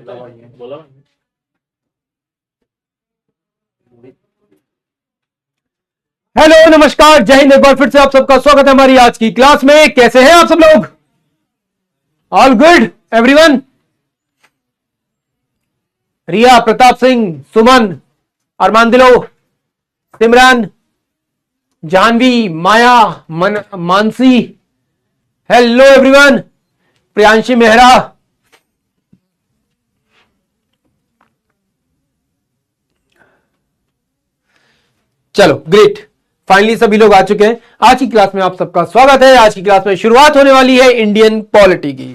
Hello नमस्कार जय हिंद। एक बार फिर से आप सबका स्वागत है हमारी आज की क्लास में। कैसे हैं आप सब लोग? All good everyone? Riya, Pratap Singh, Suman, Arman Dilo, Simran, Janvi, Maya, Mansi, hello everyone, Priyanshi Mehra, चलो ग्रेट, फाइनली सभी लोग आ चुके हैं। आज की क्लास में आप सबका स्वागत है। आज की क्लास में शुरुआत होने वाली है इंडियन पॉलिटी की।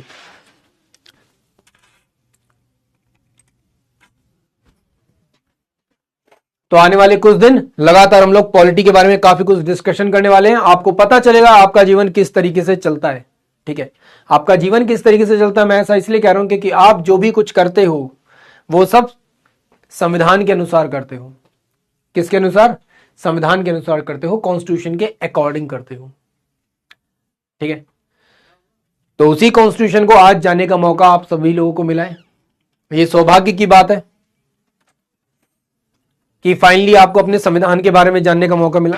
तो आने वाले कुछ दिन लगातार हम लोग पॉलिटी के बारे में काफी कुछ डिस्कशन करने वाले हैं। आपको पता चलेगा आपका जीवन किस तरीके से चलता है। ठीक है, आपका जीवन किस तरीके से चलता है, मैं ऐसा इसलिए कह रहा हूं क्योंकि आप जो भी कुछ करते हो वो सब संविधान के अनुसार करते हो। किसके अनुसार? संविधान के अनुसार करते हो, कॉन्स्टिट्यूशन के अकॉर्डिंग करते हो। ठीक है, तो उसी कॉन्स्टिट्यूशन को आज जानने का मौका आप सभी लोगों को मिला है। ये सौभाग्य की बात है कि फाइनली आपको अपने संविधान के बारे में जानने का मौका मिला।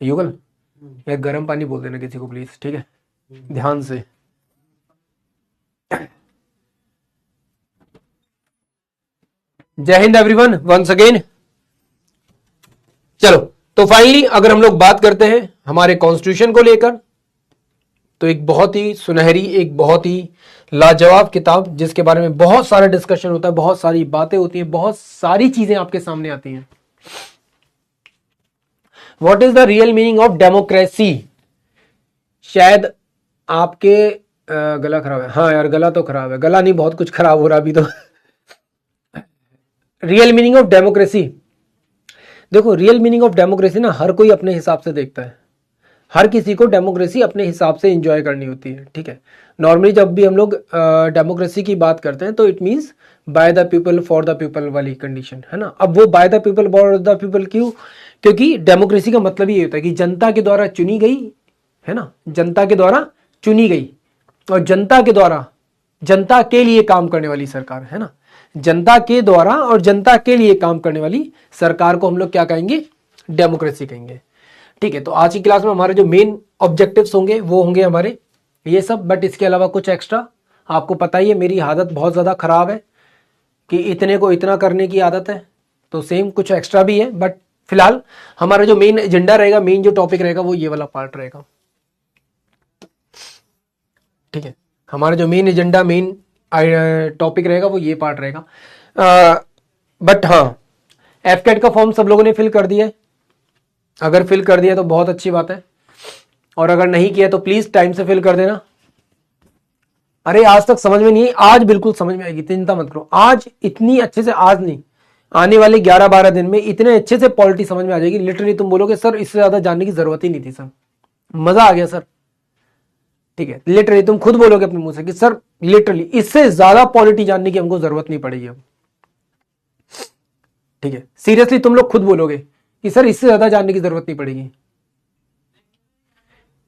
युगल, यार गर्म पानी बोल देना किसी को प्लीज, ठीक है, ध्यान से। जय हिंद एवरीवन वंस अगेन। चलो, तो फाइनली अगर हम लोग बात करते हैं हमारे कॉन्स्टिट्यूशन को लेकर, तो एक बहुत ही सुनहरी, एक बहुत ही लाजवाब किताब जिसके बारे में बहुत सारा डिस्कशन होता है, बहुत सारी बातें होती हैं, बहुत सारी चीजें आपके सामने आती हैं। What is the real meaning of democracy? शायद आपके गला खराब है। हाँ यार, गला तो खराब है, गला नहीं बहुत कुछ खराब हो रहा अभी तो। रियल मीनिंग ऑफ डेमोक्रेसी, देखो रियल मीनिंग ऑफ डेमोक्रेसी ना हर कोई अपने हिसाब से देखता है। हर किसी को डेमोक्रेसी अपने हिसाब से एंजॉय करनी होती है। ठीक है, नॉर्मली जब भी हम लोग डेमोक्रेसी की बात करते हैं तो it means by the people for the people वाली कंडीशन है ना। अब वो by the people for the people क्यों? क्योंकि डेमोक्रेसी का मतलब ये होता है कि जनता के द्वारा चुनी गई है ना, जनता के द्वारा चुनी गई और जनता के द्वारा जनता के लिए काम करने वाली सरकार है ना। जनता के द्वारा और जनता के लिए काम करने वाली सरकार को हम लोग क्या कहेंगे? डेमोक्रेसी कहेंगे। ठीक है, तो आज की क्लास में हमारे जो मेन ऑब्जेक्टिव्स होंगे वो होंगे हमारे ये सब, बट इसके अलावा कुछ एक्स्ट्रा। आपको पता ही है मेरी आदत बहुत ज़्यादा खराब है कि इतने को इतना करने की आदत है, तो सेम कुछ एक्स्ट्रा भी है। बट फिलहाल हमारा जो मेन एजेंडा रहेगा, मेन जो टॉपिक रहेगा वो ये वाला पार्ट रहेगा। ठीक है, हमारा जो मेन एजेंडा, मेन टॉपिक रहेगा वो ये पार्ट रहेगा। बट हाँ, एफकेट का फॉर्म सब लोगों ने फिल कर दिया है। अगर फिल कर दिया तो बहुत अच्छी बात है, और अगर नहीं किया तो प्लीज टाइम से फिल कर देना। अरे आज तक समझ में नहीं आई, आज बिल्कुल समझ में आएगी, चिंता मत करो। आज इतनी अच्छे से, आज नहीं, आने वाले 11-12 दिन में इतने अच्छे से पॉलिटी समझ में आ जाएगी। लिटरली तुम बोलोगे सर इससे ज्यादा जानने की जरूरत ही नहीं थी सर, मजा आ गया सर। ठीक है, लिटरली तुम खुद बोलोगे अपने मुंह से कि सर लिटरली इससे ज्यादा पॉलिटी जानने की हमको जरूरत नहीं पड़ेगी अब। ठीक है, सीरियसली तुम लोग खुद बोलोगे कि सर इससे ज्यादा जानने की जरूरत नहीं पड़ेगी।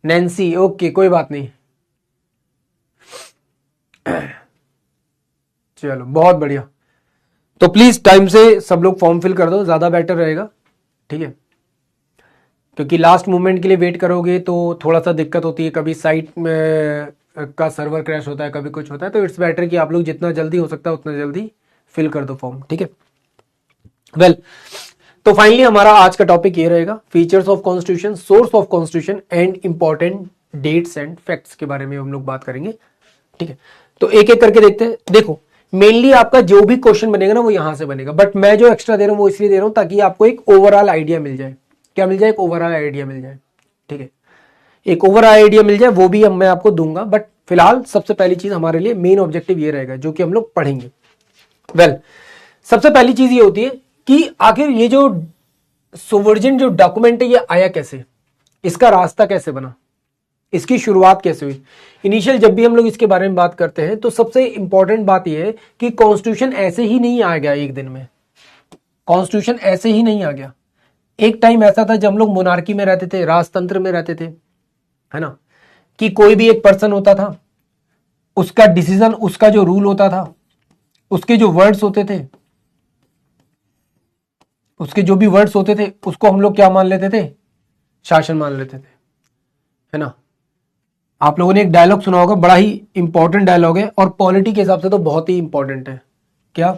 नैन्सी, ओके कोई बात नहीं, चलो बहुत बढ़िया। तो प्लीज टाइम से सब लोग फॉर्म फिल कर दो, ज्यादा बेटर रहेगा। ठीक है, क्योंकि लास्ट मोमेंट के लिए वेट करोगे तो थोड़ा सा दिक्कत होती है, कभी साइट में का सर्वर क्रैश होता है, कभी कुछ होता है। तो इट्स बेटर कि आप लोग जितना जल्दी हो सकता है उतना जल्दी फिल कर दो फॉर्म। ठीक है, वेल तो फाइनली हमारा आज का टॉपिक ये रहेगा, features of constitution, source of constitution and important dates and facts के बारे में हम लोग बात करेंगे। ठीक है, तो एक एक करके देखते हैं। देखो मेनली आपका जो भी क्वेश्चन बनेगा ना वो यहां से बनेगा, बट मैं जो एक्स्ट्रा दे रहा हूं वो इसलिए दे रहा हूं ताकि आपको एक ओवरऑल आइडिया मिल जाए। क्या मिल जाए? एक ओवरऑल आइडिया मिल जाए। ठीक है, एक ओवरऑल आइडिया मिल जाए, वो भी हम मैं आपको दूंगा। बट फिलहाल सबसे पहली चीज हमारे लिए मेन ऑब्जेक्टिव ये रहेगा जो कि हम लोग पढ़ेंगे। वेल सबसे पहली चीज ये होती है कि आखिर ये जो सोवर्जिन जो डॉक्यूमेंट है ये आया कैसे, इसका रास्ता कैसे बना, इसकी शुरुआत कैसे हुई। इनिशियल जब भी हम लोग इसके बारे में बात करते हैं तो सबसे इंपॉर्टेंट बात यह है कि कॉन्स्टिट्यूशन ऐसे ही नहीं आ गया एक दिन में। कॉन्स्टिट्यूशन ऐसे ही नहीं आ गया। एक टाइम ऐसा था जब हम लोग मोनार्की में रहते थे, राजतंत्र में रहते थे, है ना, कि कोई भी एक पर्सन होता था उसका डिसीजन, उसका जो रूल होता था, उसके जो वर्ड्स होते थे, उसके जो भी वर्ड्स होते थे, उसको हम लोग क्या मान लेते थे? शासन मान लेते थे, है ना। आप लोगों ने एक डायलॉग सुना होगा, बड़ा ही इंपॉर्टेंट डायलॉग है और पॉलिटी के हिसाब से तो बहुत ही इंपॉर्टेंट है। क्या?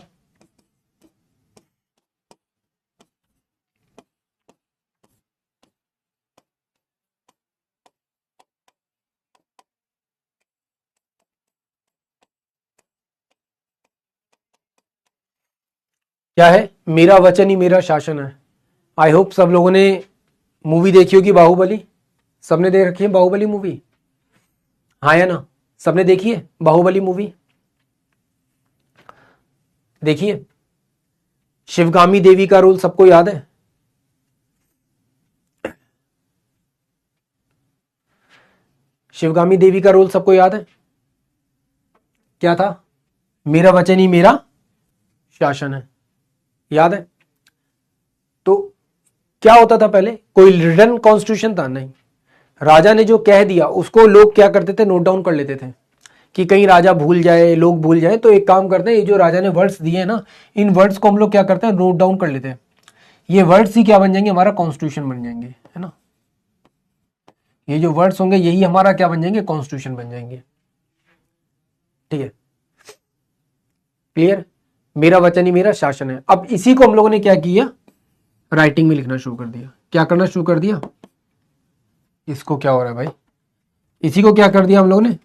क्या है? मेरा वचन ही मेरा शासन है। आई होप सब लोगों ने मूवी देखी होगी बाहुबली। सबने देख रखी है बाहुबली मूवी? हाँ या ना? सबने देखी है बाहुबली मूवी? देखिए, शिवगामी देवी का रोल सबको याद है? शिवगामी देवी का रोल सबको याद है? क्या था? मेरा वचन ही मेरा शासन है, याद है? तो क्या होता था पहले? कोई रिटन कॉन्स्टिट्यूशन था नहीं। राजा ने जो कह दिया उसको लोग क्या करते थे? नोट डाउन कर लेते थे कि कहीं राजा भूल जाए, लोग भूल जाए। तो एक काम करते हैं, ये जो राजा ने वर्ड्स दिए हैं ना, इन वर्ड्स को हम लोग क्या करते हैं? नोट डाउन कर लेते हैं। ये वर्ड्स ही क्या बन जाएंगे? हमारा कॉन्स्टिट्यूशन बन जाएंगे, है ना। ये जो वर्ड्स होंगे यही हमारा क्या बन जाएंगे? कॉन्स्टिट्यूशन बन जाएंगे। ठीक है, क्लियर? मेरा वचन ही मेरा शासन है। अब इसी को हम लोगों ने क्या किया? राइटिंग में लिखना शुरू कर दिया। क्या करना शुरू कर दिया? इसको क्या हो रहा है भाई? इसी को क्या कर दिया हम लोगों ने?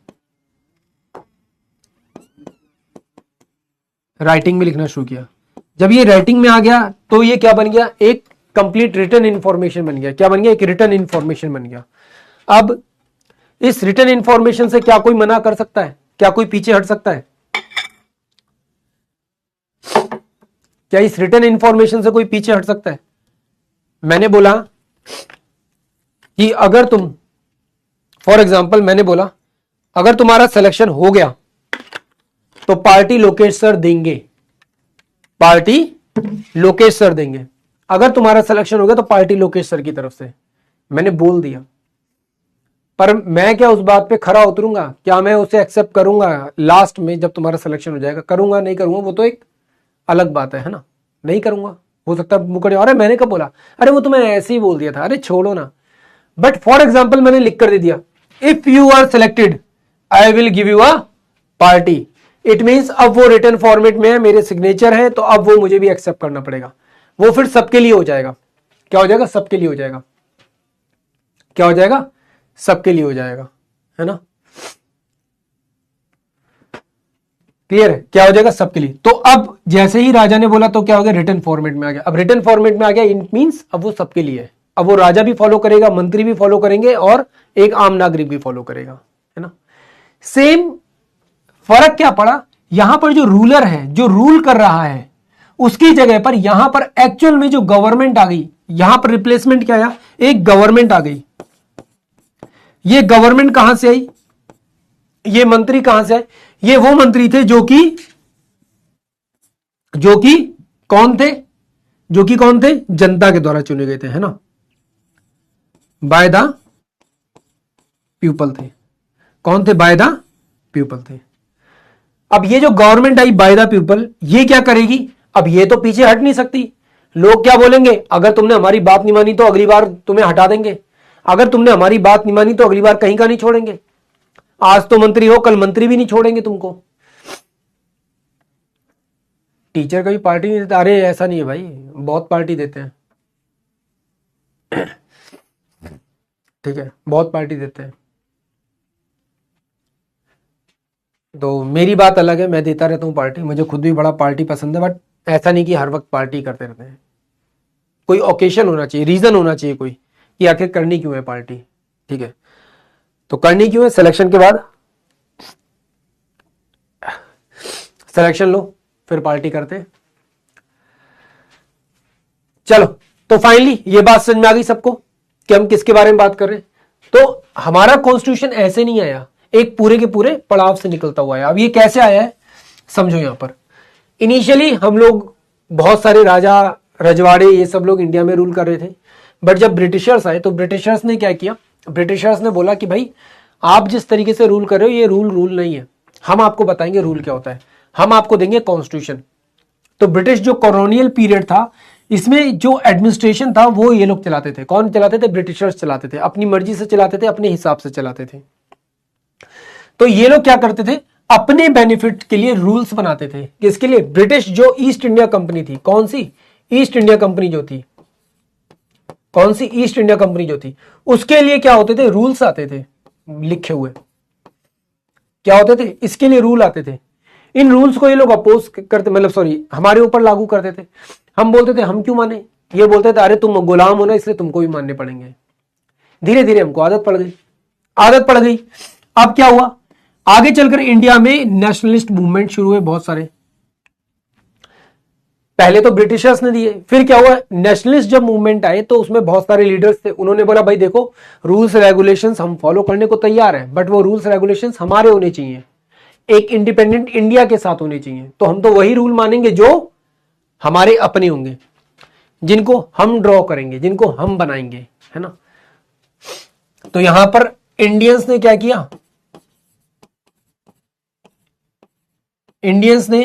राइटिंग में लिखना शुरू किया। जब ये राइटिंग में आ गया तो ये क्या बन गया? एक कंप्लीट रिटन इंफॉर्मेशन बन गया। क्या बन गया? एक रिटन इंफॉर्मेशन बन गया। अब इस रिटन इंफॉर्मेशन से क्या कोई मना कर सकता है? क्या कोई पीछे हट सकता है? क्या इस रिटन इंफॉर्मेशन से कोई पीछे हट सकता है? मैंने बोला कि अगर तुम, फॉर एग्जाम्पल मैंने बोला अगर तुम्हारा सिलेक्शन हो गया तो पार्टी लोकेश सर देंगे, पार्टी लोकेश सर देंगे। अगर तुम्हारा सिलेक्शन हो गया तो पार्टी लोकेश सर की तरफ से, मैंने बोल दिया। पर मैं क्या उस बात पे खरा उतरूंगा? क्या मैं उसे एक्सेप्ट करूंगा लास्ट में जब तुम्हारा सिलेक्शन हो जाएगा? करूंगा नहीं करूंगा वो तो एक अलग बात है ना। नहीं करूंगा, हो सकता है मुकरे, अरे मैंने कब बोला, अरे वो तो मैंने ऐसे ही बोल दिया था, अरे छोड़ो ना। बट फॉर एग्जाम्पल मैंने लिख कर दे दिया, if you are selected I will give you a party. It means अब वो रिटर्न फॉर्मेट में है, मेरे सिग्नेचर है, तो अब वो मुझे भी एक्सेप्ट करना पड़ेगा। वो फिर सबके लिए हो जाएगा। क्या हो जाएगा? सबके लिए हो जाएगा। क्या हो जाएगा? सबके लिए हो जाएगा, है ना। क्लियर है? क्या हो जाएगा? सबके लिए। तो अब जैसे ही राजा ने बोला तो क्या हो गया? रिटर्न फॉर्मेट में आ गया। अब रिटर्न फॉर्मेट में आ गया, इट मींस अब वो सबके लिए है। अब वो राजा भी फॉलो करेगा, मंत्री भी फॉलो करेंगे और एक आम नागरिक भी फॉलो करेगा, है ना। सेम फर्क क्या पड़ा? यहां पर जो रूलर है, जो रूल कर रहा है, उसकी जगह पर यहां पर एक्चुअल में जो गवर्नमेंट आ गई, यहां पर रिप्लेसमेंट क्या आया? एक गवर्नमेंट आ गई। ये गवर्नमेंट कहां से आई? ये मंत्री कहां से आए? ये वो मंत्री थे जो कि कौन थे? जो कि कौन थे? जनता के द्वारा चुने गए थे, है ना। बाय द पीपल थे। कौन थे? बाय द पीपल थे। अब ये जो government I by the people, ये क्या करेगी? अब ये तो पीछे हट नहीं सकती। लोग क्या बोलेंगे? अगर तुमने हमारी बात नहीं मानी तो अगली बार तुम्हें हटा देंगे। अगर तुमने हमारी बात नहीं मानी तो अगली बार कहीं का नहीं छोड़ेंगे। आज तो मंत्री हो, कल मंत्री भी नहीं छोड़ेंगे तुमको। टीचर कभी पार्टी नहीं देता? अरे ऐसा नहीं है भाई, बहुत पार्टी देते हैं। ठीक है, बहुत पार्टी देते हैं। तो मेरी बात अलग है, मैं देता रहता हूँ पार्टी, मुझे खुद भी बड़ा पार्टी पसंद है। बट ऐसा नहीं कि हर वक्त पार्टी करते रहते हैं। कोई ओकेशन होना चाहिए, रीजन होना चाहिए कोई, कि आखिर करनी क्यों है पार्टी। ठीक है, तो करनी क्यों है? सिलेक्शन के बाद सिलेक्शन लो, फिर पार्टी करते हैं। चलो, तो फाइनली ये बात समझ में आ गई सबको कि हम किसके बारे में बात कर रहे हैं। तो हमारा कॉन्स्टिट्यूशन ऐसे नहीं आया, एक पूरे के पूरे पड़ाव से निकलता हुआ आया। अब ये कैसे आया है समझो। यहां पर इनिशियली हम लोग बहुत सारे राजा रजवाड़े ये सब लोग इंडिया में रूल कर रहे थे। बट जब ब्रिटिशर्स आए तो ब्रिटिशर्स ने क्या किया? ब्रिटिशर्स ने बोला कि भाई आप जिस तरीके से रूल कर रहे हो ये रूल नहीं है। हम आपको बताएंगे रूल क्या होता है, हम आपको देंगे कॉन्स्टिट्यूशन। तो ब्रिटिश जो कॉलोनियल पीरियड था, इसमें जो एडमिनिस्ट्रेशन था वो ये लोग चलाते थे। कौन चलाते थे? ब्रिटिशर्स चलाते थे, अपनी मर्जी से चलाते थे, अपने हिसाब से चलाते थे। तो ये लोग क्या करते थे? अपने बेनिफिट के लिए रूल्स बनाते थे। किसके लिए? ब्रिटिश जो ईस्ट इंडिया कंपनी थी, कौन सी? ईस्ट इंडिया कंपनी जो थी, कौन सी? ईस्ट इंडिया कंपनी जो थी, उसके लिए क्या होते थे? रूल्स आते थे लिखे हुए। क्या होते थे? इसके लिए रूल आते थे। इन रूल्स को ये लोग अपोज करते, मतलब सॉरी, हमारे ऊपर लागू करते थे। हम बोलते थे हम क्यों माने? ये बोलते थे अरे तुम गुलाम हो ना, इसलिए तुमको भी मानने पड़ेंगे। धीरे धीरे हमको आदत पड़ गई, आदत पड़ गई। अब क्या हुआ? आगे चलकर इंडिया में नेशनलिस्ट मूवमेंट शुरू हुए बहुत सारे। पहले तो ब्रिटिशर्स ने दिए, फिर क्या हुआ? नेशनलिस्ट जब मूवमेंट आए तो उसमें बहुत सारे लीडर्स थे। उन्होंने बोला भाई देखो, रूल्स रेगुलेशंस हम फॉलो करने को तैयार हैं, बट वो रूल्स रेगुलेशंस हमारे होने चाहिए, एक इंडिपेंडेंट इंडिया के साथ होने चाहिए। तो हम तो वही रूल मानेंगे जो हमारे अपने होंगे, जिनको हम ड्रॉ करेंगे, जिनको हम बनाएंगे, है ना। तो यहां पर इंडियंस ने क्या किया? इंडियंस ने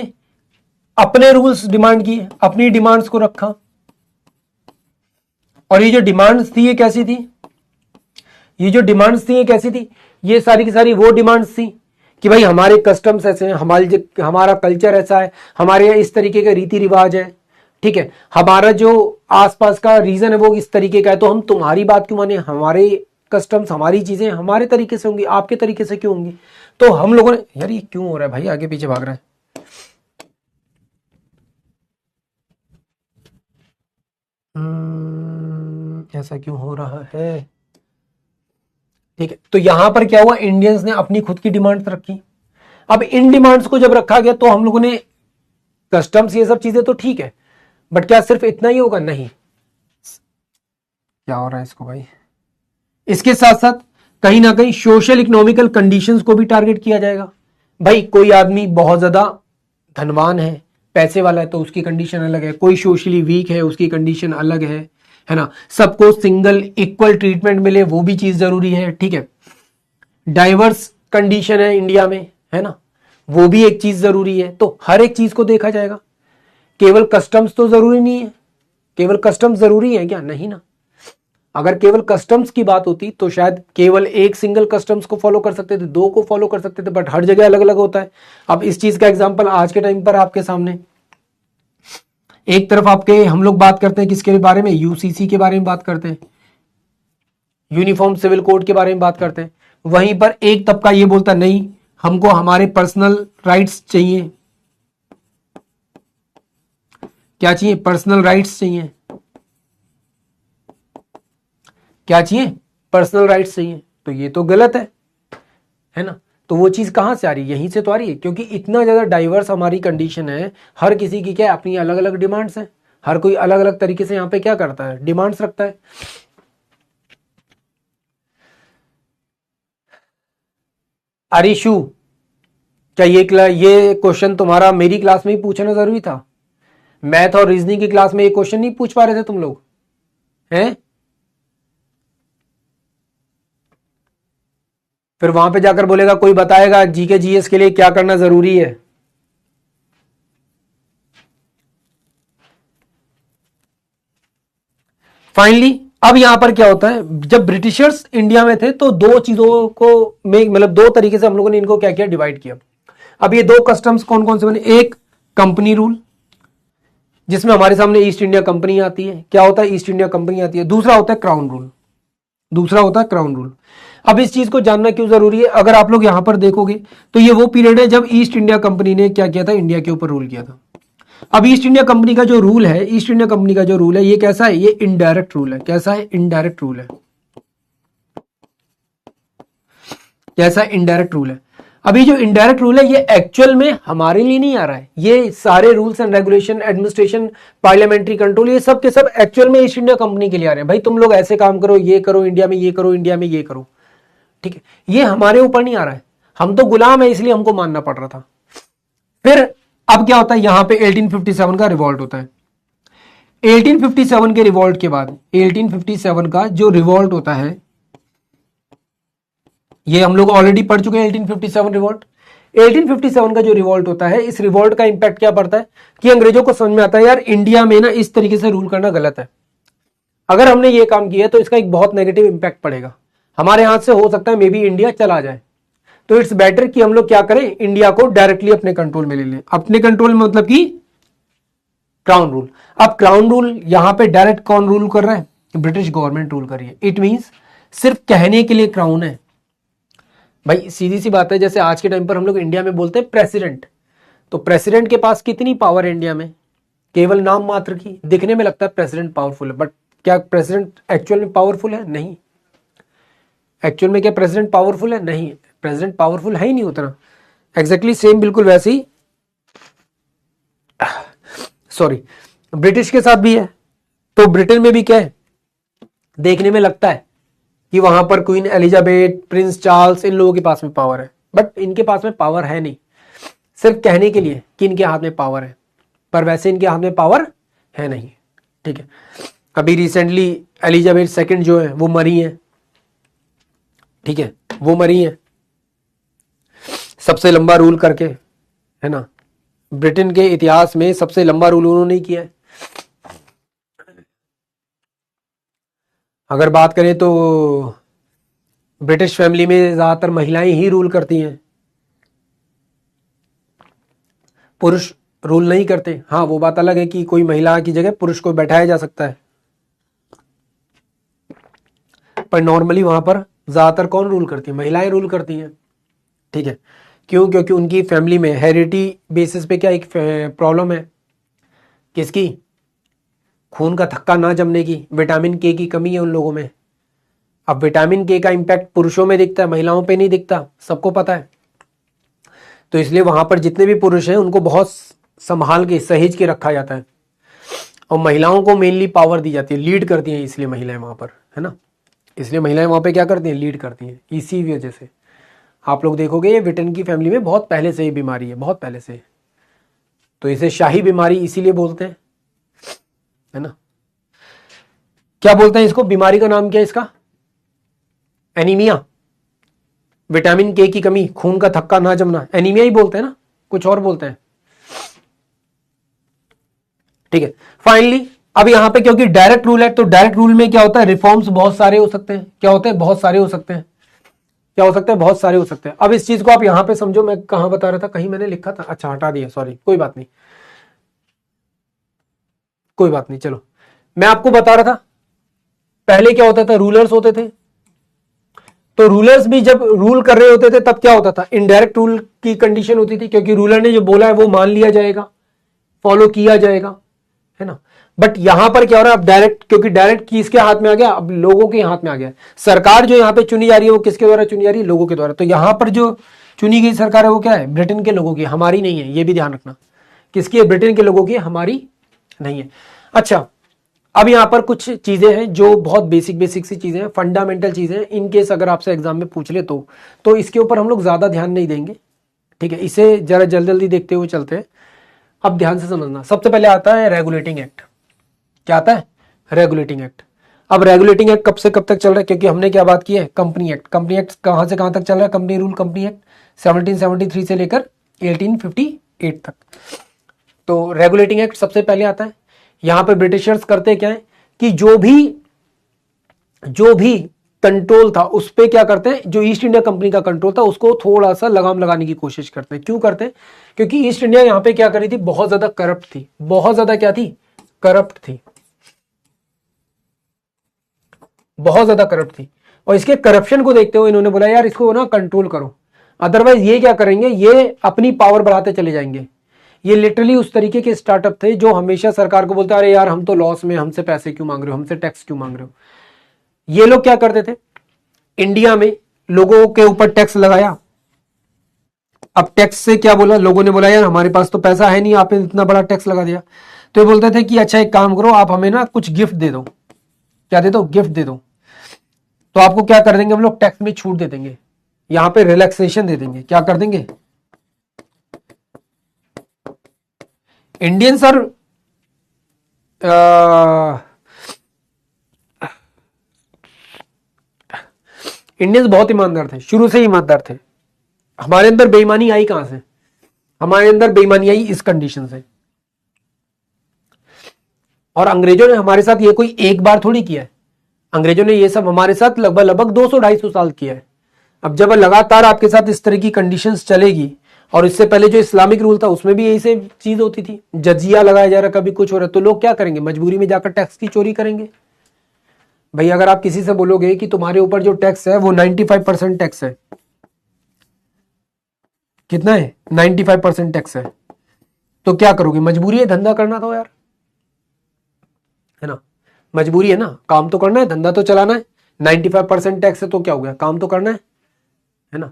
अपने रूल्स डिमांड किए, अपनी डिमांड्स को रखा। और ये जो डिमांड्स थी ये कैसी थी? ये जो डिमांड्स थी ये कैसी थी? ये सारी की सारी वो डिमांड्स थी कि भाई हमारे कस्टम्स ऐसे हैं, हमारा कल्चर ऐसा है, हमारे यहाँ इस तरीके के रीति रिवाज है, ठीक है, हमारा जो आसपास का रीजन है वो इस तरीके का है, तो हम तुम्हारी बात क्यों माने? हमारे कस्टम्स, हमारी चीजें हमारे तरीके से होंगी, आपके तरीके से क्यों होंगी? तो हम लोगों ने, यार ये क्यों हो रहा है भाई, आगे पीछे भाग रहा है। ऐसा क्यों हो रहा है? ठीक है, तो यहां पर क्या हुआ? इंडियंस ने अपनी खुद की डिमांड्स रखी। अब इन डिमांड्स को जब रखा गया तो हम लोगों ने कस्टम्स, ये सब चीजें तो ठीक है, बट क्या सिर्फ इतना ही होगा? नहीं। क्या हो रहा है इसको भाई? इसके साथ साथ कहीं ना कहीं सोशल इकोनॉमिकल कंडीशंस को भी टारगेट किया जाएगा। भाई कोई आदमी बहुत ज्यादा धनवान है, पैसे वाला है, तो उसकी कंडीशन अलग है। कोई सोशली वीक है, उसकी कंडीशन अलग है ना। सबको सिंगल इक्वल ट्रीटमेंट मिले, वो भी चीज जरूरी है, ठीक है। डाइवर्स कंडीशन है इंडिया में, है ना, वो भी एक चीज जरूरी है। तो हर एक चीज को देखा जाएगा। केवल कस्टम्स तो जरूरी नहीं है। केवल कस्टम्स जरूरी है क्या? नहीं ना। अगर केवल कस्टम्स की बात होती तो शायद केवल एक सिंगल कस्टम्स को फॉलो कर सकते थे, दो को फॉलो कर सकते थे, बट हर जगह अलग अलग होता है। अब इस चीज का एग्जांपल आज के टाइम पर आपके सामने, एक तरफ आपके हम लोग बात करते हैं किसके बारे में? यूसीसी के बारे में बात करते हैं, यूनिफॉर्म सिविल कोड के बारे में बात करते हैं। वहीं पर एक तबका ये बोलता नहीं, हमको हमारे पर्सनल राइट्स चाहिए। क्या चाहिए? पर्सनल राइट्स चाहिए। क्या चाहिए? पर्सनल राइट्स चाहिए। तो ये तो गलत है ना। तो वो चीज कहां से आ रही है? यहीं से तो आ रही है, क्योंकि इतना ज्यादा डाइवर्स हमारी कंडीशन है। हर किसी की क्या अपनी अलग अलग डिमांड्स हैं। हर कोई अलग अलग तरीके से यहाँ पे क्या करता है? डिमांड्स रखता है। अरिशु, क्या ये क्वेश्चन तुम्हारा मेरी क्लास में ही पूछना जरूरी था? मैथ और रीजनिंग की क्लास में ये क्वेश्चन नहीं पूछ पा रहे थे तुम लोग? हैं? फिर वहां पे जाकर बोलेगा, कोई बताएगा जीके जीएस के लिए क्या करना जरूरी है? फाइनली अब यहां पर क्या होता है? जब ब्रिटिशर्स इंडिया में थे तो दो चीजों को में, मतलब दो तरीके से हम लोगों ने इनको क्या किया? डिवाइड किया। अब ये दो कस्टम्स कौन कौन से बने? एक कंपनी रूल, जिसमें हमारे सामने ईस्ट इंडिया कंपनी आती है। क्या होता है? ईस्ट इंडिया कंपनी आती है। दूसरा होता है क्राउन रूल। दूसरा होता है क्राउन रूल। अब इस चीज को जानना क्यों जरूरी है? अगर आप लोग यहां पर देखोगे तो ये वो पीरियड है जब ईस्ट इंडिया कंपनी ने क्या किया था? इंडिया के ऊपर रूल किया था। अब ईस्ट इंडिया कंपनी का जो रूल है, ईस्ट इंडिया कंपनी का जो रूल है, ये कैसा है? ये इनडायरेक्ट रूल है। कैसा है? इनडायरेक्ट रूल है। कैसा? इनडायरेक्ट रूल है। अभी जो इनडायरेक्ट रूल है ये एक्चुअल में हमारे लिए नहीं आ रहा है। ये सारे rules and regulation, administration, parliamentary control, ये सब के सब एक्चुअल में ईस्ट इंडिया कंपनी के लिए आ रहे हैं। भाई तुम लोग ऐसे काम करो, ये करो इंडिया में, ये करो इंडिया में, ये करो, ठीक है। ये हमारे ऊपर नहीं आ रहा है। हम तो गुलाम है, इसलिए हमको मानना पड़ रहा था। फिर अब क्या होता है? यहां पे 1857 का रिवॉल्ट होता है। 1857 के रिवॉल्ट के बाद, 1857 का जो रिवॉल्ट होता है, ये हम लोग ऑलरेडी पढ़ चुके हैं 1857 रिवॉल्ट। 1857 का जो रिवॉल्ट होता है, इस रिवॉल्ट का इंपैक्ट क्या पड़ता है कि अंग्रेजों को समझ में आता है यार इंडिया में ना इस तरीके से रूल करना गलत है, अगर हमने ये काम किया तो इसका एक बहुत नेगेटिव इंपैक्ट पड़ेगा, हमारे हाथ से हो सकता है मे बी इंडिया चला जाए, तो इट्स बेटर कि हम लोग क्या करें, इंडिया को डायरेक्टली अपने कंट्रोल में ले लें। अपने कंट्रोल में मतलब कि क्राउन रूल। अब क्राउन रूल यहां पे डायरेक्ट कौन रूल कर रहा है, ब्रिटिश गवर्नमेंट रूल कर रही है। इट मींस सिर्फ कहने के लिए क्राउन है भाई, सीधी सी बात है। जैसे आज के टाइम पर हम लोग इंडिया में बोलते हैं प्रेसिडेंट, तो प्रेसिडेंट के पास कितनी पावर है इंडिया में, केवल नाम मात्र की। दिखने में लगता है प्रेसिडेंट पावरफुल है, बट क्या प्रेसिडेंट एक्चुअल में पावरफुल है? नहीं। एक्चुअल में क्या प्रेसिडेंट पावरफुल है? नहीं, प्रेसिडेंट पावरफुल है ही नहीं उतना। एग्जैक्टली सेम बिल्कुल वैसे ही सॉरी ब्रिटिश के साथ भी है। तो ब्रिटेन में भी क्या है, देखने में लगता है कि वहां पर क्वीन एलिजाबेथ, प्रिंस चार्ल्स, इन लोगों के पास में पावर है, बट इनके पास में पावर है नहीं, सिर्फ कहने के लिए कि इनके हाथ में पावर है, पर वैसे इनके हाथ में पावर है नहीं। ठीक है, अभी रिसेंटली एलिजाबेथ सेकंड जो है वो मरी है, ठीक है, वो मरी है सबसे लंबा रूल करके, है ना, ब्रिटेन के इतिहास में सबसे लंबा रूल उन्होंने किया है। अगर बात करें तो ब्रिटिश फैमिली में ज्यादातर महिलाएं ही रूल करती हैं, पुरुष रूल नहीं करते। हाँ, वो बात अलग है कि कोई महिला की जगह पुरुष को बैठाया जा सकता है, पर नॉर्मली वहां पर ज्यादातर कौन रूल करती है, महिलाएं रूल करती हैं। ठीक है, क्यों? क्योंकि उनकी फैमिली में हेरिडिटी बेसिस पे क्या एक प्रॉब्लम है, किसकी? खून का थक्का ना जमने की, विटामिन के की कमी है उन लोगों में। अब विटामिन के का इंपैक्ट पुरुषों में दिखता है, महिलाओं पे नहीं दिखता, सबको पता है। तो इसलिए वहां पर जितने भी पुरुष हैं उनको बहुत संभाल के सहेज के रखा जाता है, और महिलाओं को मेनली पावर दी जाती है, लीड करती हैं इसलिए महिलाएं वहां पर, है ना, इसलिए महिलाएं वहां पे क्या करती हैं, लीड करती हैं। इसी वजह से आप लोग देखोगे ये ब्रिटेन की फैमिली में बहुत पहले से ये बीमारी है, बहुत पहले से, तो इसे शाही बीमारी इसीलिए बोलते हैं, है ना। क्या बोलते हैं इसको, बीमारी का नाम क्या है इसका? एनीमिया, विटामिन के की कमी, खून का थक्का ना जमना, एनीमिया ही बोलते हैं ना, कुछ और बोलते हैं। ठीक है, फाइनली अब यहां पे क्योंकि डायरेक्ट रूल है, तो डायरेक्ट रूल में क्या होता है, रिफॉर्म्स बहुत सारे हो सकते हैं। क्या होते हैं? बहुत सारे हो सकते हैं। क्या हो सकता है? बहुत सारे हो सकते हैं। अब इस चीज को आप यहां पे समझो, मैं कहां बता रहा था, कहीं मैंने लिखा था, अच्छा हटा दिया, सॉरी, कोई बात नहीं, कोई बात नहीं। चलो, मैं आपको बता रहा था पहले क्या होता था, रूलर्स होते थे, तो रूलर्स भी जब रूल कर रहे होते थे तब क्या होता था, इनडायरेक्ट रूल की कंडीशन होती थी, क्योंकि रूलर ने जो बोला है वो मान लिया जाएगा, फॉलो किया जाएगा, है ना। बट यहां पर क्या हो रहा है, अब डायरेक्ट, क्योंकि डायरेक्ट किसके हाथ में आ गया, अब लोगों के हाथ में आ गया। सरकार जो यहां पे चुनी जा रही है वो किसके द्वारा चुनी जा रही है, लोगों के द्वारा। तो यहां पर जो चुनी गई सरकार है वो क्या है, ब्रिटेन के लोगों की, हमारी नहीं है, ये भी ध्यान रखना। किसकी है? ब्रिटेन के लोगों की, हमारी नहीं है। अच्छा, अब यहां पर कुछ चीजें हैं जो बहुत बेसिक बेसिक सी चीजें हैं, फंडामेंटल चीजें हैं, इन केस अगर आपसे एग्जाम में पूछ ले तो इसके ऊपर हम लोग ज्यादा ध्यान नहीं देंगे। ठीक है, इसे जरा जल्दी जल्दी देखते हुए चलते हैं। अब ध्यान से समझना, सबसे पहले आता है रेगुलेटिंग एक्ट। क्या आता है? Regulating act. अब रेगुलेटिंग एक्ट कब से कब तक चल रहा है, क्योंकि हमने क्या बात की है, कंपनी एक्ट। कंपनी एक्ट कहां से कहां तक चल रहा है, कंपनी रूल कंपनी एक्ट 1773 से लेकर 1858 तक। तो रेगुलेटिंग एक्ट सबसे पहले आता है। यहां पे ब्रिटिशर्स करते क्या है कि जो भी कंट्रोल था उस पे क्या करते हैं, जो ईस्ट इंडिया कंपनी का कंट्रोल था उसको थोड़ा सा लगाम लगाने की कोशिश करते हैं। क्यों करते हैं? क्योंकि ईस्ट इंडिया यहां पे क्या करी थी, बहुत ज्यादा करप्ट थी, बहुत ज्यादा क्या थी, करप्ट थी, बहुत ज्यादा करप्ट थी। और इसके करप्शन को देखते हुए इन्होंने बोला यार इसको ना कंट्रोल करो, अदरवाइज ये क्या करेंगे, ये अपनी पावर बढ़ाते चले जाएंगे। ये लिटरली उस तरीके के स्टार्टअप थे जो हमेशा सरकार को बोलते अरे यार हम तो लॉस में, हमसे पैसे क्यों मांग रहे हो, हमसे टैक्स क्यों मांग रहे हो। ये लोग क्या करते थे, इंडिया में लोगों के ऊपर टैक्स लगाया। अब टैक्स से क्या बोला, लोगों ने बोला यार हमारे पास तो पैसा है नहीं, आपने इतना बड़ा टैक्स लगा दिया। तो ये बोलते थे कि अच्छा एक काम करो, आप हमें ना कुछ गिफ्ट दे दो। क्या दे दो? गिफ्ट दे दो। तो आपको क्या कर देंगे हम लोग, टैक्स में छूट दे देंगे, यहां पे रिलैक्सेशन दे देंगे। क्या कर देंगे, इंडियन सर इंडियंस बहुत ईमानदार थे, शुरू से ही ईमानदार थे। हमारे अंदर बेईमानी आई कहां से? हमारे अंदर बेईमानी आई इस कंडीशन से। और अंग्रेजों ने हमारे साथ ये कोई एक बार थोड़ी किया है, अंग्रेजों ने ये सब हमारे साथ लगभग लगभग 200-250 साल किया है। अब जब लगातार आपके साथ इस तरह की कंडीशंस चलेगी, और इससे पहले जो इस्लामिक रूल था उसमें भी यही से चीज होती थी, जजिया लगाया जा रहा, कभी कुछ हो रहा है, तो लोग क्या करेंगे? मजबूरी में जाकर टैक्स की चोरी करेंगे। भाई अगर आप किसी से बोलोगे कि तुम्हारे ऊपर जो टैक्स है वो 95% टैक्स है, कितना है? 95% टैक्स है, तो क्या करोगे? मजबूरी है, धंधा करना था यार, है ना, मजबूरी है ना, काम तो करना है, धंधा तो चलाना है। 95% टैक्स है तो क्या हो गया, काम तो करना है ना।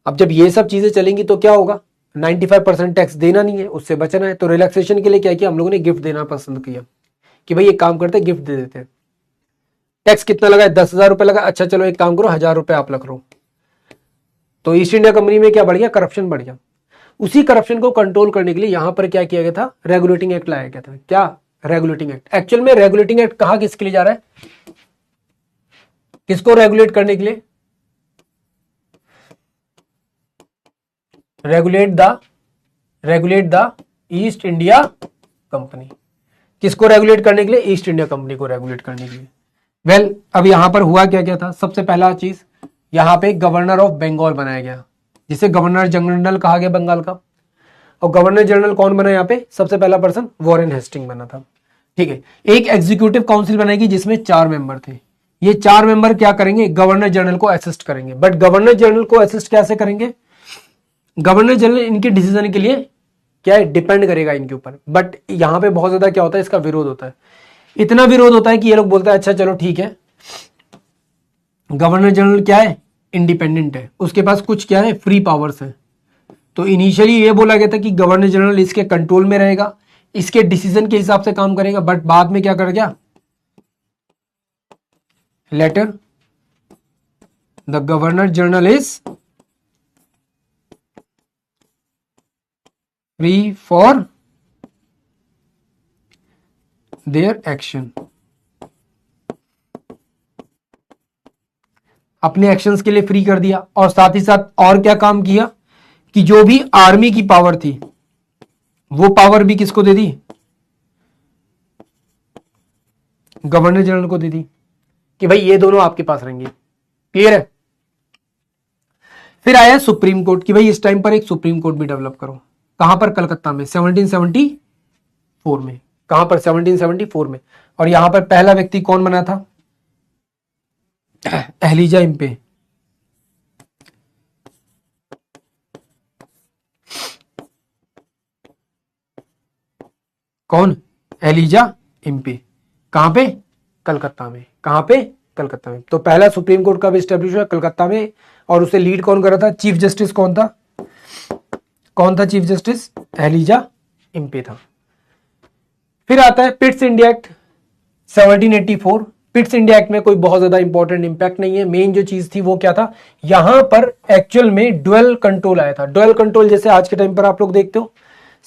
अब जब ये सब चीजें चलेंगी तो क्या होगा? 95% टैक्स देना नहीं है, उससे बचना है, तो रिलैक्सेशन के लिए क्या किया हम लोगों ने? गिफ्ट देना पसंद किया कि भाई एक काम करते, गिफ्ट दे देते हैं। टैक्स कितना लगा है? 10,000 रुपए लगा, अच्छा चलो एक काम करो, 1,000 रुपए आप रख लो। तो ईस्ट इंडिया कंपनी में क्या बढ़ गया? करप्शन बढ़ गया। उसी करप्शन को कंट्रोल करने के लिए यहां पर क्या किया गया था? रेगुलेटिंग एक्ट लाया गया था। क्या? Regulating act. एक्चुअल में रेगुलेटिंग एक्ट कहां किसके लिए जा रहा है? किसको रेगुलेट करने के लिए? Regulate the east India company. किसको रेगुलेट करने के लिए? ईस्ट इंडिया कंपनी को रेगुलेट करने के लिए। वेल, अब यहां पर हुआ क्या क्या था? सबसे पहला चीज, यहां पे गवर्नर ऑफ बंगाल बनाया गया, जिसे गवर्नर जनरल कहा गया बंगाल का। और गवर्नर जनरल कौन बना? यहाँ पे सबसे पहला पर्सन वॉरेन हेस्टिंग बना था। ठीक है, एक एग्जीक्यूटिव काउंसिल बनाएगी जिसमें 4 मेंबर थे। ये 4 मेंबर क्या करेंगे? गवर्नर जनरल को असिस्ट करेंगे। बट गवर्नर जनरल को असिस्ट कैसे करेंगे? गवर्नर जनरल इनके डिसीजन के लिए क्या है? डिपेंड करेगा इनके ऊपर। बट यहां पे बहुत ज्यादा क्या होता है? इसका विरोध होता है। इतना विरोध होता है कि ये लोग बोलते हैं अच्छा चलो ठीक है, गवर्नर जनरल क्या है? इंडिपेंडेंट है, उसके पास कुछ क्या है? फ्री पावर्स है। तो इनिशियली ये बोला गया था कि गवर्नर जनरल इसके कंट्रोल में रहेगा, इसके डिसीजन के हिसाब से काम करेगा। बट बाद में क्या कर गया? Later the governor general is free for their action. अपने एक्शंस के लिए फ्री कर दिया। और साथ ही साथ और क्या काम किया कि जो भी आर्मी की पावर थी वो पावर भी किसको दे दी? गवर्नर जनरल को दे दी कि भाई ये दोनों आपके पास रहेंगे। क्लियर है? फिर आया सुप्रीम कोर्ट कि भाई इस टाइम पर एक सुप्रीम कोर्ट भी डेवलप करो। कहां पर? कलकत्ता में 1774 में। कहां पर? 1774 में। और यहां पर पहला व्यक्ति कौन बना था? Elijah Impey. कौन? Elijah Impey. कहां पे? कलकत्ता में। कहां पे? कलकत्ता में। तो पहला सुप्रीम कोर्ट कब स्टैब्लिश हुआ? कलकत्ता में। और उसे लीड कौन कर रहा था? चीफ जस्टिस कौन था? कौन था चीफ जस्टिस? एलिजा इम्पे था। फिर आता है Pitt's India act 1784। Pitt's India act में कोई बहुत ज्यादा इंपॉर्टेंट इंपैक्ट नहीं है। मेन जो चीज थी वो क्या था? यहां पर एक्चुअल में डुअल कंट्रोल आया था। डुअल कंट्रोल जैसे आज के टाइम पर आप लोग देखते हो,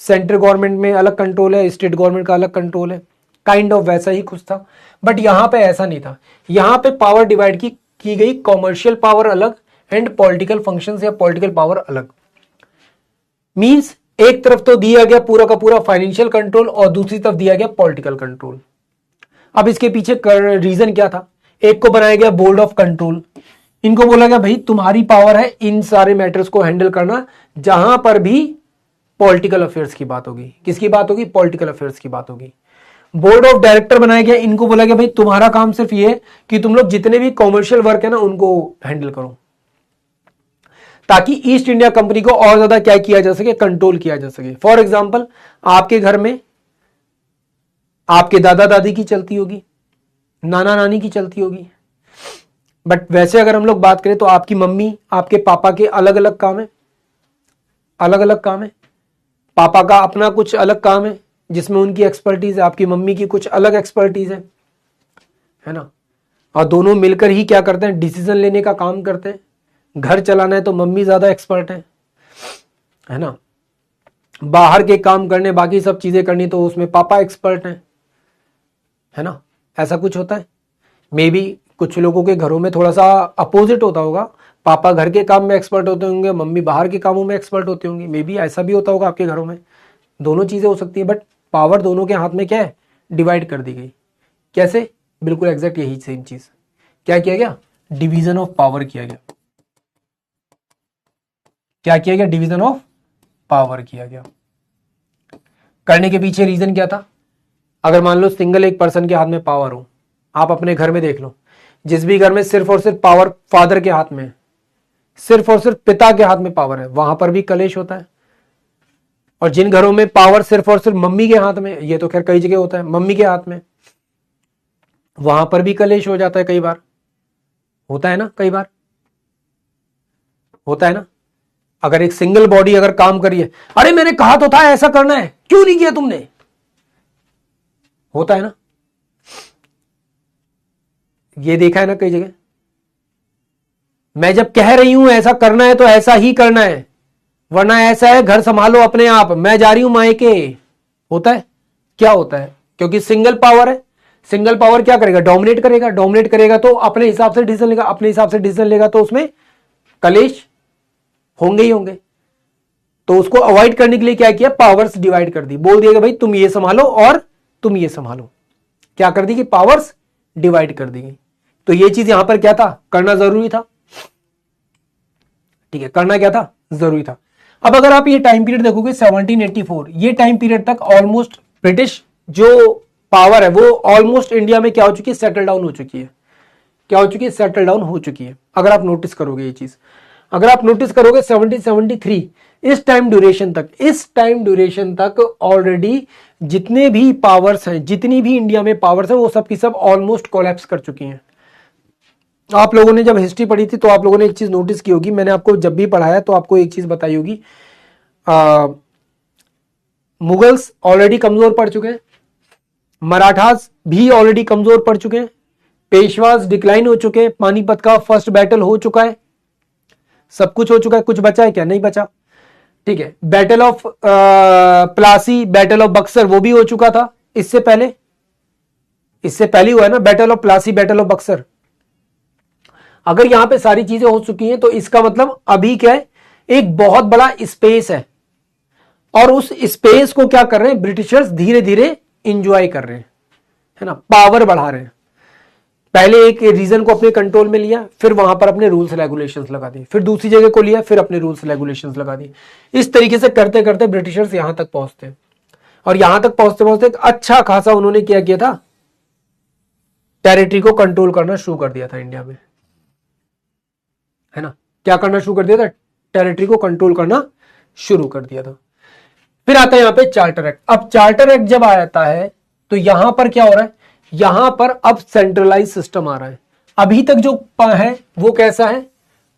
सेंट्रल गवर्नमेंट में अलग कंट्रोल है, स्टेट गवर्नमेंट का अलग कंट्रोल है, काइंड ऑफ वैसा ही कुछ था। बट यहां पे ऐसा नहीं था। यहां पे पावर डिवाइड की गई, कॉमर्शियल पावर अलग एंड पॉलिटिकल फंक्शंस या पॉलिटिकल पावर अलग। मींस एक तरफ तो दिया गया पूरा का पूरा फाइनेंशियल कंट्रोल और दूसरी तरफ दिया गया पॉलिटिकल कंट्रोल। अब इसके पीछे रीजन क्या था? एक को बनाया गया बोर्ड ऑफ कंट्रोल। इनको बोला गया भाई तुम्हारी पावर है इन सारे मैटर्स को हैंडल करना जहां पर भी पॉलिटिकल अफेयर्स की बात होगी। किसकी बात होगी? पॉलिटिकल अफेयर्स की बात होगी। बोर्ड ऑफ डायरेक्टर बनाया गया। इनको बोला गया भाई तुम्हारा काम सिर्फ ये है कि तुम लोग जितने भी कॉमर्शियल वर्क है ना उनको हैंडल करो, ताकि ईस्ट इंडिया कंपनी को और ज्यादा क्या किया जा सके? कंट्रोल किया जा सके। फॉर एग्जाम्पल, आपके घर में आपके दादा दादी की चलती होगी, नाना नानी की चलती होगी। बट वैसे अगर हम लोग बात करें तो आपकी मम्मी आपके पापा के अलग अलग काम है, अलग अलग काम है। पापा का अपना कुछ अलग काम है जिसमें उनकी एक्सपर्टीज है, आपकी मम्मी की कुछ अलग एक्सपर्टीज है ना। और दोनों मिलकर ही क्या करते हैं? डिसीजन लेने का काम करते हैं। घर चलाना है तो मम्मी ज्यादा एक्सपर्ट है ना। बाहर के काम करने, बाकी सब चीजें करनी तो उसमें पापा एक्सपर्ट है ना। ऐसा कुछ होता है। मे बी कुछ लोगों के घरों में थोड़ा सा अपोजिट होता होगा, पापा घर के काम में एक्सपर्ट होते होंगे, मम्मी बाहर के कामों में एक्सपर्ट होते होंगे, मे बी ऐसा भी होता होगा आपके घरों में, दोनों चीजें हो सकती है, बट पावर दोनों के हाथ में क्या है, डिवाइड कर दी गई। कैसे? बिल्कुल एग्जैक्ट यही सेम चीज। क्या किया गया? डिवीजन ऑफ पावर किया गया। क्या किया गया? डिवीजन ऑफ पावर किया गया। करने के पीछे रीजन क्या था? अगर मान लो सिंगल एक पर्सन के हाथ में पावर हो, आप अपने घर में देख लो, जिस भी घर में सिर्फ और सिर्फ पावर फादर के हाथ में है, सिर्फ और सिर्फ पिता के हाथ में पावर है, वहां पर भी कलेश होता है। और जिन घरों में पावर सिर्फ और सिर्फ मम्मी के हाथ में, ये तो खैर कई जगह होता है, मम्मी के हाथ में, वहां पर भी कलेश हो जाता है। कई बार होता है ना, कई बार होता है ना। अगर एक सिंगल बॉडी अगर काम करिए, अरे मैंने कहा तो था ऐसा करना है, क्यों नहीं किया तुमने, होता है ना, ये देखा है ना कई जगह। मैं जब कह रही हूं ऐसा करना है तो ऐसा ही करना है, वरना ऐसा है घर संभालो अपने आप, मैं जा रही हूं मायके। होता है? क्या होता है? क्योंकि सिंगल पावर है। सिंगल पावर क्या करेगा? डोमिनेट करेगा। डोमिनेट करेगा तो अपने हिसाब से डिसीजन लेगा, अपने हिसाब से डिसीजन लेगा तो उसमें कलेश होंगे ही होंगे। तो उसको अवॉइड करने के लिए क्या किया? पावर्स डिवाइड कर दी। बोल दिया कि भाई तुम ये संभालो और तुम ये संभालो। क्या कर दी कि पावर्स डिवाइड कर दी गई। तो ये चीज यहां पर क्या था? करना जरूरी था। ठीक है, करना क्या था? जरूरी था। अब अगर आप ये टाइम पीरियड देखोगे 1784, ये टाइम पीरियड तक ऑलमोस्ट ब्रिटिश जो पावर है वो ऑलमोस्ट इंडिया में क्या हो चुकी है? सेटल डाउन हो चुकी है। क्या हो चुकी है? सेटल डाउन हो चुकी है। अगर आप नोटिस करोगे ये चीज, अगर आप नोटिस करोगे 1773 इस टाइम ड्यूरेशन तक ऑलरेडी जितने भी पावर्स हैं, जितनी भी इंडिया में पावर्स हैं, वो सब की सब ऑलमोस्ट कोलैप्स कर चुकी हैं। आप लोगों ने जब हिस्ट्री पढ़ी थी तो आप लोगों ने एक चीज नोटिस की होगी, मैंने आपको जब भी पढ़ाया तो आपको एक चीज बताई होगी, मुगल्स ऑलरेडी कमजोर पड़ चुके हैं, मराठास भी ऑलरेडी कमजोर पड़ चुके हैं, पेशवास डिक्लाइन हो चुके हैं, पानीपत का फर्स्ट बैटल हो चुका है, सब कुछ हो चुका है। कुछ बचा है क्या? नहीं बचा। ठीक है, battle of Plassey, battle of Buxar वो भी हो चुका था। इससे पहले हुआ है ना battle of Plassey, battle of Buxar. अगर यहां पे सारी चीजें हो चुकी हैं तो इसका मतलब अभी क्या है? एक बहुत बड़ा स्पेस है, और उस स्पेस को क्या कर रहे हैं ब्रिटिशर्स? धीरे धीरे इंजॉय कर रहे हैं, है ना, पावर बढ़ा रहे हैं। पहले एक रीजन को अपने कंट्रोल में लिया, फिर वहां पर अपने रूल्स रेगुलेशंस लगा दिए, फिर दूसरी जगह को लिया, फिर अपने रूल्स रेगुलेशंस लगा दिए। इस तरीके से करते करते ब्रिटिशर्स यहां तक पहुंचते हैं, और यहां तक पहुंचते पहुंचते अच्छा खासा उन्होंने क्या किया था? टेरिटरी को कंट्रोल करना शुरू कर दिया था इंडिया में, है ना। क्या करना शुरू कर दिया था? टेरिटरी को कंट्रोल करना शुरू कर दिया था। फिर आता है यहां पे चार्टर एक्ट। अब चार्टर एक्ट जब आता है तो यहां पर क्या हो रहा है? यहां पर अब सेंट्रलाइज सिस्टम आ रहा है। अभी तक जो है वो कैसा है?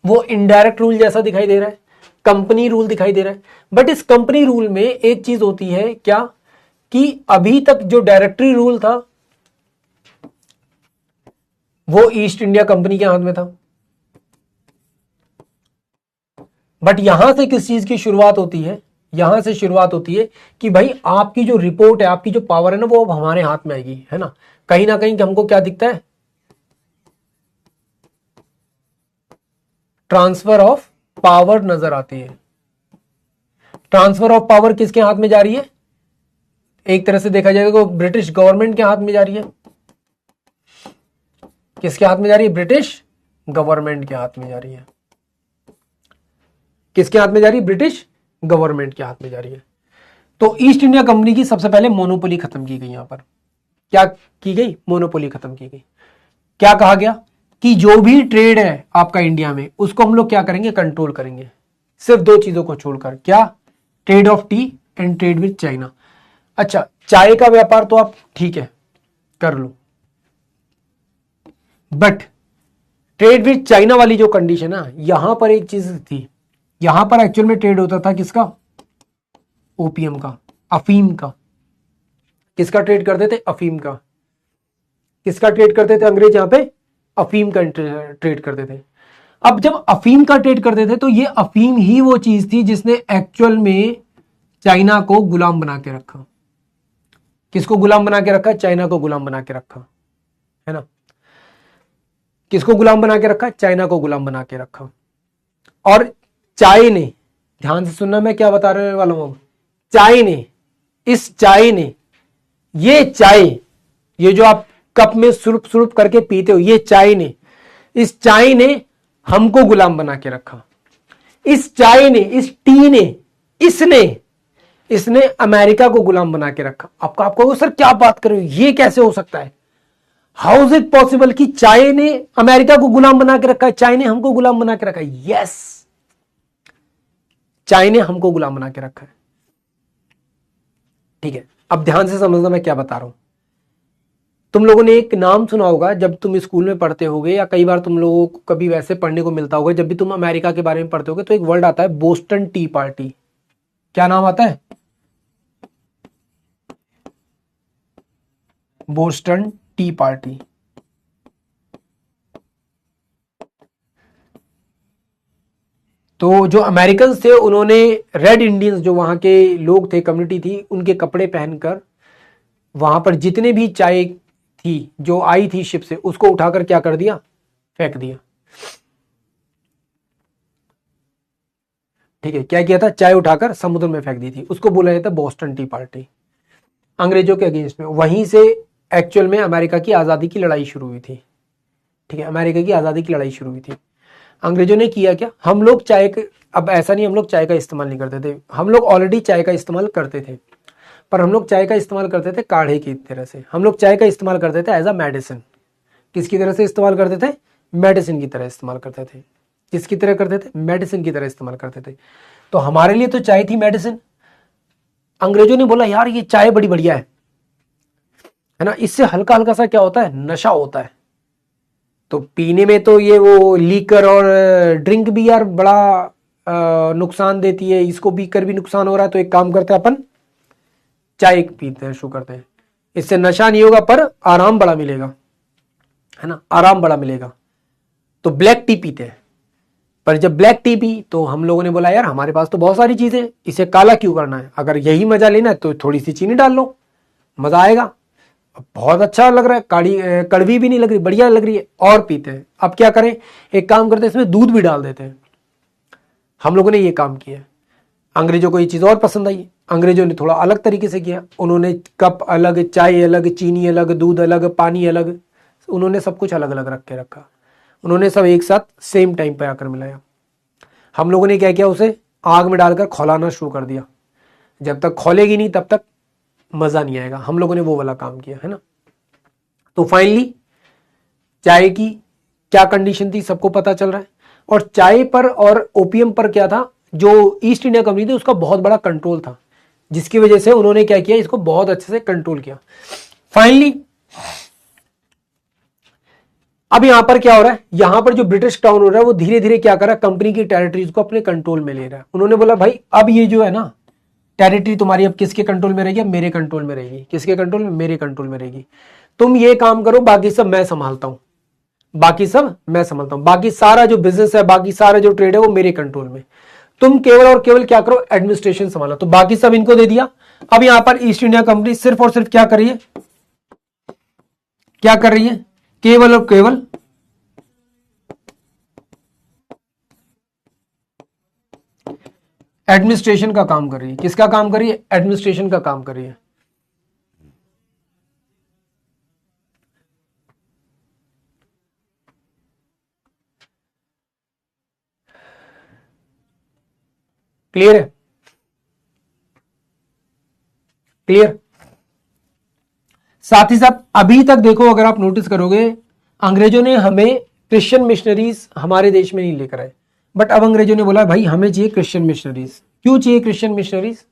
वो इनडायरेक्ट रूल जैसा दिखाई दे रहा है, कंपनी रूल दिखाई दे रहा है। बट इस कंपनी रूल में एक चीज होती है क्या, कि अभी तक जो डायरेक्टरी रूल था वो ईस्ट इंडिया कंपनी के हाथ में था। बट यहां से किस चीज की शुरुआत होती है? यहां से शुरुआत होती है कि भाई आपकी जो रिपोर्ट है, आपकी जो पावर है ना, वो अब हमारे हाथ में आएगी, है ना। कहीं ना कहीं हमको क्या दिखता है? ट्रांसफर ऑफ पावर नजर आती है। ट्रांसफर ऑफ पावर किसके हाथ में जा रही है? एक तरह से देखा जाएगा तो ब्रिटिश गवर्नमेंट के हाथ में जा रही है। किसके हाथ में जा रही है? ब्रिटिश गवर्नमेंट के हाथ में जा रही है। किसके हाथ में जा रही है? ब्रिटिश गवर्नमेंट के हाथ में जा रही है। तो ईस्ट इंडिया कंपनी की सबसे पहले मोनोपोली खत्म की गई। यहां पर क्या की गई? मोनोपोली खत्म की गई। क्या कहा गया कि जो भी ट्रेड है आपका इंडिया में, उसको हम लोग क्या करेंगे? कंट्रोल करेंगे, सिर्फ दो चीजों को छोड़कर। क्या? Trade off T and trade with China. अच्छा, चाय का व्यापार तो आप ठीक है कर लो, बट ट्रेड विद चाइना वाली जो कंडीशन है, यहां पर एक चीज थी। यहां पर एक्चुअल में ट्रेड होता था किसका? ओपीएम का, अफीम का। किसका ट्रेड करते थे? अफीम का। किसका ट्रेड करते थे अंग्रेज? यहां पे अफीम का ट्रेड करते थे। अब जब अफीम का ट्रेड करते थे तो ये अफीम ही वो चीज थी जिसने एक्चुअल में चाइना को गुलाम बना के रखा। किसको गुलाम बना के रखा? चाइना को गुलाम बना के रखा, है ना। किसको गुलाम बना के रखा? चाइना को गुलाम बना के रखा। और चाय ने, ध्यान से सुनना मैं क्या बता रहे वाला हूं, चाय ने, इस चाय ने, ये चाय, ये जो आप कप में सुरुप सुरुप करके पीते हो, ये चाय ने, इस चाय ने हमको गुलाम बना के रखा। इस चाय ने, इस टी ने, इसने अमेरिका को गुलाम बना के रखा। आप कहोगे सर क्या बात कर रहे हो, ये कैसे हो सकता है, हाउ इज इट पॉसिबल कि चाय ने अमेरिका को गुलाम बना के रखा है, चाय ने हमको गुलाम बना के रखा है। यस, चाय ने हमको गुलाम बना के रखा है। ठीक है, अब ध्यान से समझना मैं क्या बता रहा हूं। तुम लोगों ने एक नाम सुना होगा जब तुम स्कूल में पढ़ते होगे, या कई बार तुम लोगों को कभी वैसे पढ़ने को मिलता होगा, जब भी तुम अमेरिका के बारे में पढ़ते होगे तो एक वर्ड आता है बोस्टन टी पार्टी। क्या नाम आता है? Boston T party. तो जो अमेरिकन थे उन्होंने रेड इंडियंस, जो वहां के लोग थे, कम्युनिटी थी, उनके कपड़े पहनकर वहां पर जितने भी चाय थी जो आई थी शिप से, उसको उठाकर क्या कर दिया, फेंक दिया। ठीक है, क्या किया था, चाय उठाकर समुद्र में फेंक दी थी। उसको बोला जाता है बोस्टन टी पार्टी, अंग्रेजों के अगेंस्ट में। वहीं से एक्चुअल में अमेरिका की आजादी की लड़ाई शुरू हुई थी। ठीक है, अमेरिका की आजादी की लड़ाई शुरू हुई थी। अंग्रेजों ने किया क्या, हम लोग चाय के, अब ऐसा नहीं हम लोग चाय का इस्तेमाल नहीं करते थे, हम लोग ऑलरेडी चाय का इस्तेमाल करते थे, पर हम लोग चाय का इस्तेमाल करते थे काढ़े की तरह से। हम लोग चाय का इस्तेमाल करते थे एज अ मेडिसिन। किसकी तरह से इस्तेमाल करते थे, मेडिसिन की तरह इस्तेमाल करते थे। किसकी तरह करते थे, मेडिसिन की तरह इस्तेमाल करते थे। तो हमारे लिए तो चाय थी मेडिसिन। अंग्रेजों ने बोला यार ये चाय बड़ी बढ़िया है ना, इससे हल्का हल्का सा क्या होता है, नशा होता है। तो पीने में तो ये वो लीकर और ड्रिंक भी यार बड़ा नुकसान देती है, इसको पीकर भी नुकसान हो रहा है, तो एक काम करते हैं अपन चाय पीते हैं, शुरू करते हैं। इससे नशा नहीं होगा पर आराम बड़ा मिलेगा, है ना, आराम बड़ा मिलेगा। तो ब्लैक टी पीते हैं। पर जब ब्लैक टी पी तो हम लोगों ने बोला यार हमारे पास तो बहुत सारी चीजें, इसे काला क्यों करना है, अगर यही मजा लेना है तो थोड़ी सी चीनी डाल लो, मजा आएगा, बहुत अच्छा लग रहा है, कड़वी भी नहीं लग रही, बढ़िया लग रही है, और पीते हैं। अब क्या करें, एक काम करते हैं इसमें दूध भी डाल देते हैं। हम लोगों ने ये काम किया। अंग्रेजों को ये चीज और पसंद आई, अंग्रेजों ने थोड़ा अलग तरीके से किया। उन्होंने कप अलग, चाय अलग, चीनी अलग, दूध अलग, पानी अलग, उन्होंने सब कुछ अलग अलग रख के रखा। उन्होंने सब एक साथ सेम टाइम पे आकर मिलाया। हम लोगों ने क्या किया, उसे आग में डालकर खौलाना शुरू कर दिया। जब तक खौलेगी नहीं तब तक मजा नहीं आएगा। हम लोगों ने वो वाला काम किया, है ना। तो फाइनली चाय की क्या कंडीशन थी सबको पता चल रहा है। और चाय पर और ओपियम पर क्या था, जो ईस्ट इंडिया कंपनी थी उसका बहुत बड़ा कंट्रोल था, जिसकी वजह से उन्होंने क्या किया, इसको बहुत अच्छे से कंट्रोल किया। फाइनली अब यहां पर क्या हो रहा है, यहां पर जो ब्रिटिश टाउन हो रहा है वो धीरे धीरे क्या कर रहा है, कंपनी की टेरिटरीज को अपने कंट्रोल में ले रहा है। उन्होंने बोला भाई अब ये जो है ना टेरिटरी तुम्हारी अब किसके कंट्रोल में रहेगी, अब मेरे कंट्रोल में रहेगी। किसके कंट्रोल में, मेरे कंट्रोल में रहेगी। तुम ये काम करो, बाकी सब मैं संभालता हूं, बाकी सब मैं संभालता हूं, बाकी सारा जो बिजनेस है, बाकी सारा जो ट्रेड है वो मेरे कंट्रोल में। तुम केवल और केवल क्या करो, एडमिनिस्ट्रेशन संभालो। तो बाकी सब इनको दे दिया। अब यहां पर ईस्ट इंडिया कंपनी सिर्फ और सिर्फ क्या कर रही है, क्या कर रही है, केवल और केवल एडमिनिस्ट्रेशन का काम कर रही है। किसका काम कर रही है, एडमिनिस्ट्रेशन का काम कर रही है। क्लियर है, क्लियर। साथ ही साथ अभी तक देखो, अगर आप नोटिस करोगे, अंग्रेजों ने हमें क्रिश्चियन मिशनरीज हमारे देश में नहीं लेकर आए, बट अब अंग्रेजों ने बोला भाई हमें चाहिए क्रिश्चियन मिशनरीज। क्यों चाहिए क्रिश्चियन मिशनरीज,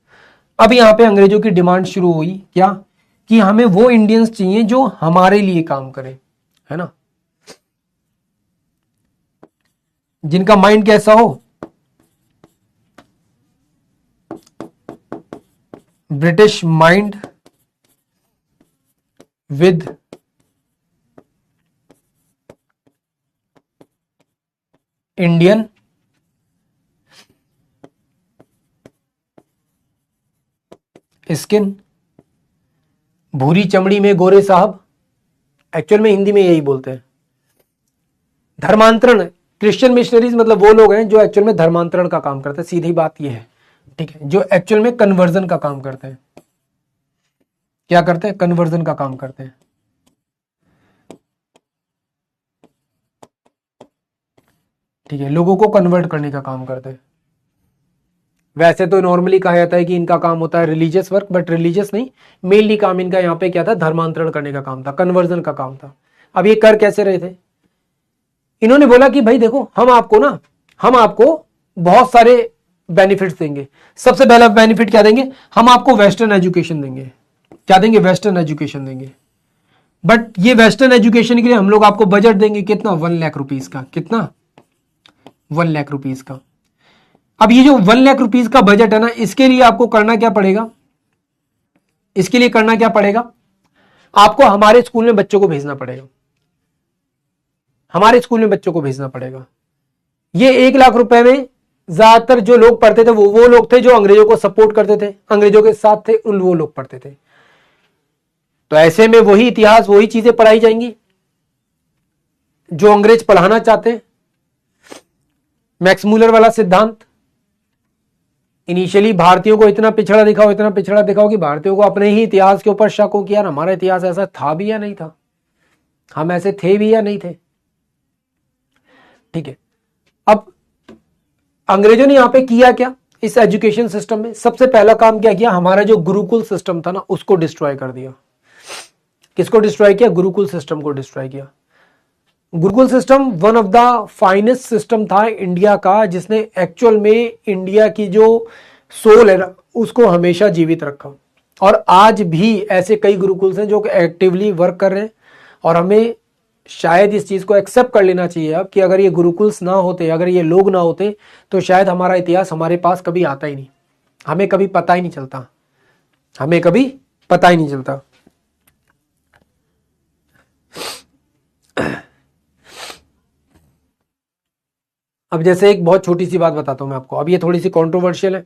अब यहां पे अंग्रेजों की डिमांड शुरू हुई क्या, कि हमें वो इंडियंस चाहिए जो हमारे लिए काम करें, है ना, जिनका माइंड कैसा हो, British mind with Indian skin, भूरी चमड़ी में गोरे साहब, एक्चुअल में हिंदी में यही बोलते हैं। धर्मांतरण क्रिश्चियन मिशनरीज मतलब वो लोग हैं जो एक्चुअल में धर्मांतरण का काम करते हैं, सीधी बात ये है, ठीक है, जो एक्चुअल में कन्वर्जन का काम करते हैं। क्या करते हैं? कन्वर्जन का काम करते हैं। ठीक है, लोगों को कन्वर्ट करने का काम करते हैं। वैसे तो नॉर्मली कहा जाता है कि इनका काम होता है रिलीजियस वर्क, बट रिलीजियस नहीं, मेनली काम इनका यहाँ पे क्या था? धर्मांतरण करने का काम था, कन्वर्जन का काम था। अब ये कर कैसे रहे थे? इन्होंने बोला कि भाई देखो, हम आपको बहुत सारे बेनिफिट्स देंगे। सबसे पहला बेनिफिट क्या देंगे? हम आपको वेस्टर्न एजुकेशन देंगे। क्या देंगे? वेस्टर्न एजुकेशन देंगे। बट ये वेस्टर्न एजुकेशन के लिए हम लोग आपको बजट देंगे कितना? 1 लाख रुपीज का। कितना? 1 लाख रुपीज का। अब ये जो 1 लाख रुपीज का बजट है ना, इसके लिए आपको करना क्या पड़ेगा? इसके लिए करना क्या पड़ेगा? आपको हमारे स्कूल में बच्चों को भेजना पड़ेगा। हमारे स्कूल में बच्चों को भेजना पड़ेगा। ये 1 लाख रुपए में ज्यादातर जो लोग पढ़ते थे वो लोग थे जो अंग्रेजों को सपोर्ट करते थे, अंग्रेजों के साथ थे, वो लोग पढ़ते थे। तो ऐसे में वही इतिहास, वही चीजें पढ़ाई जाएंगी जो अंग्रेज पढ़ाना चाहते हैं। मैक्स मूलर वाला सिद्धांत, इनिशियली भारतीयों को इतना पिछड़ा दिखाओ कि भारतीयों को अपने ही इतिहास के ऊपर शक हो कि यार हमारा इतिहास ऐसा था भी या नहीं था, हम ऐसे थे भी या नहीं थे। ठीक है, अब अंग्रेजों ने यहां पे किया क्या? इस एजुकेशन सिस्टम में सबसे पहला काम क्या किया? हमारा जो गुरुकुल सिस्टम था ना, उसको डिस्ट्रॉय कर दिया। किसको डिस्ट्रॉय किया? गुरुकुल सिस्टम को डिस्ट्रॉय किया। Gurukul system one of the finest system था इंडिया का, जिसने एक्चुअल में इंडिया की जो सोल है ना, उसको हमेशा जीवित रखा। और आज भी ऐसे कई गुरुकुल्स हैं जो एक्टिवली वर्क कर रहे हैं, और हमें शायद इस चीज को एक्सेप्ट कर लेना चाहिए अब कि अगर ये गुरुकुल्स ना होते, अगर ये लोग ना होते, तो शायद हमारा इतिहास हमारे पास कभी आता ही नहीं, हमें कभी पता ही नहीं चलता, हमें कभी पता ही नहीं चलता। अब जैसे एक बहुत छोटी सी बात बताता हूं मैं आपको, अब ये थोड़ी सी कंट्रोवर्शियल है।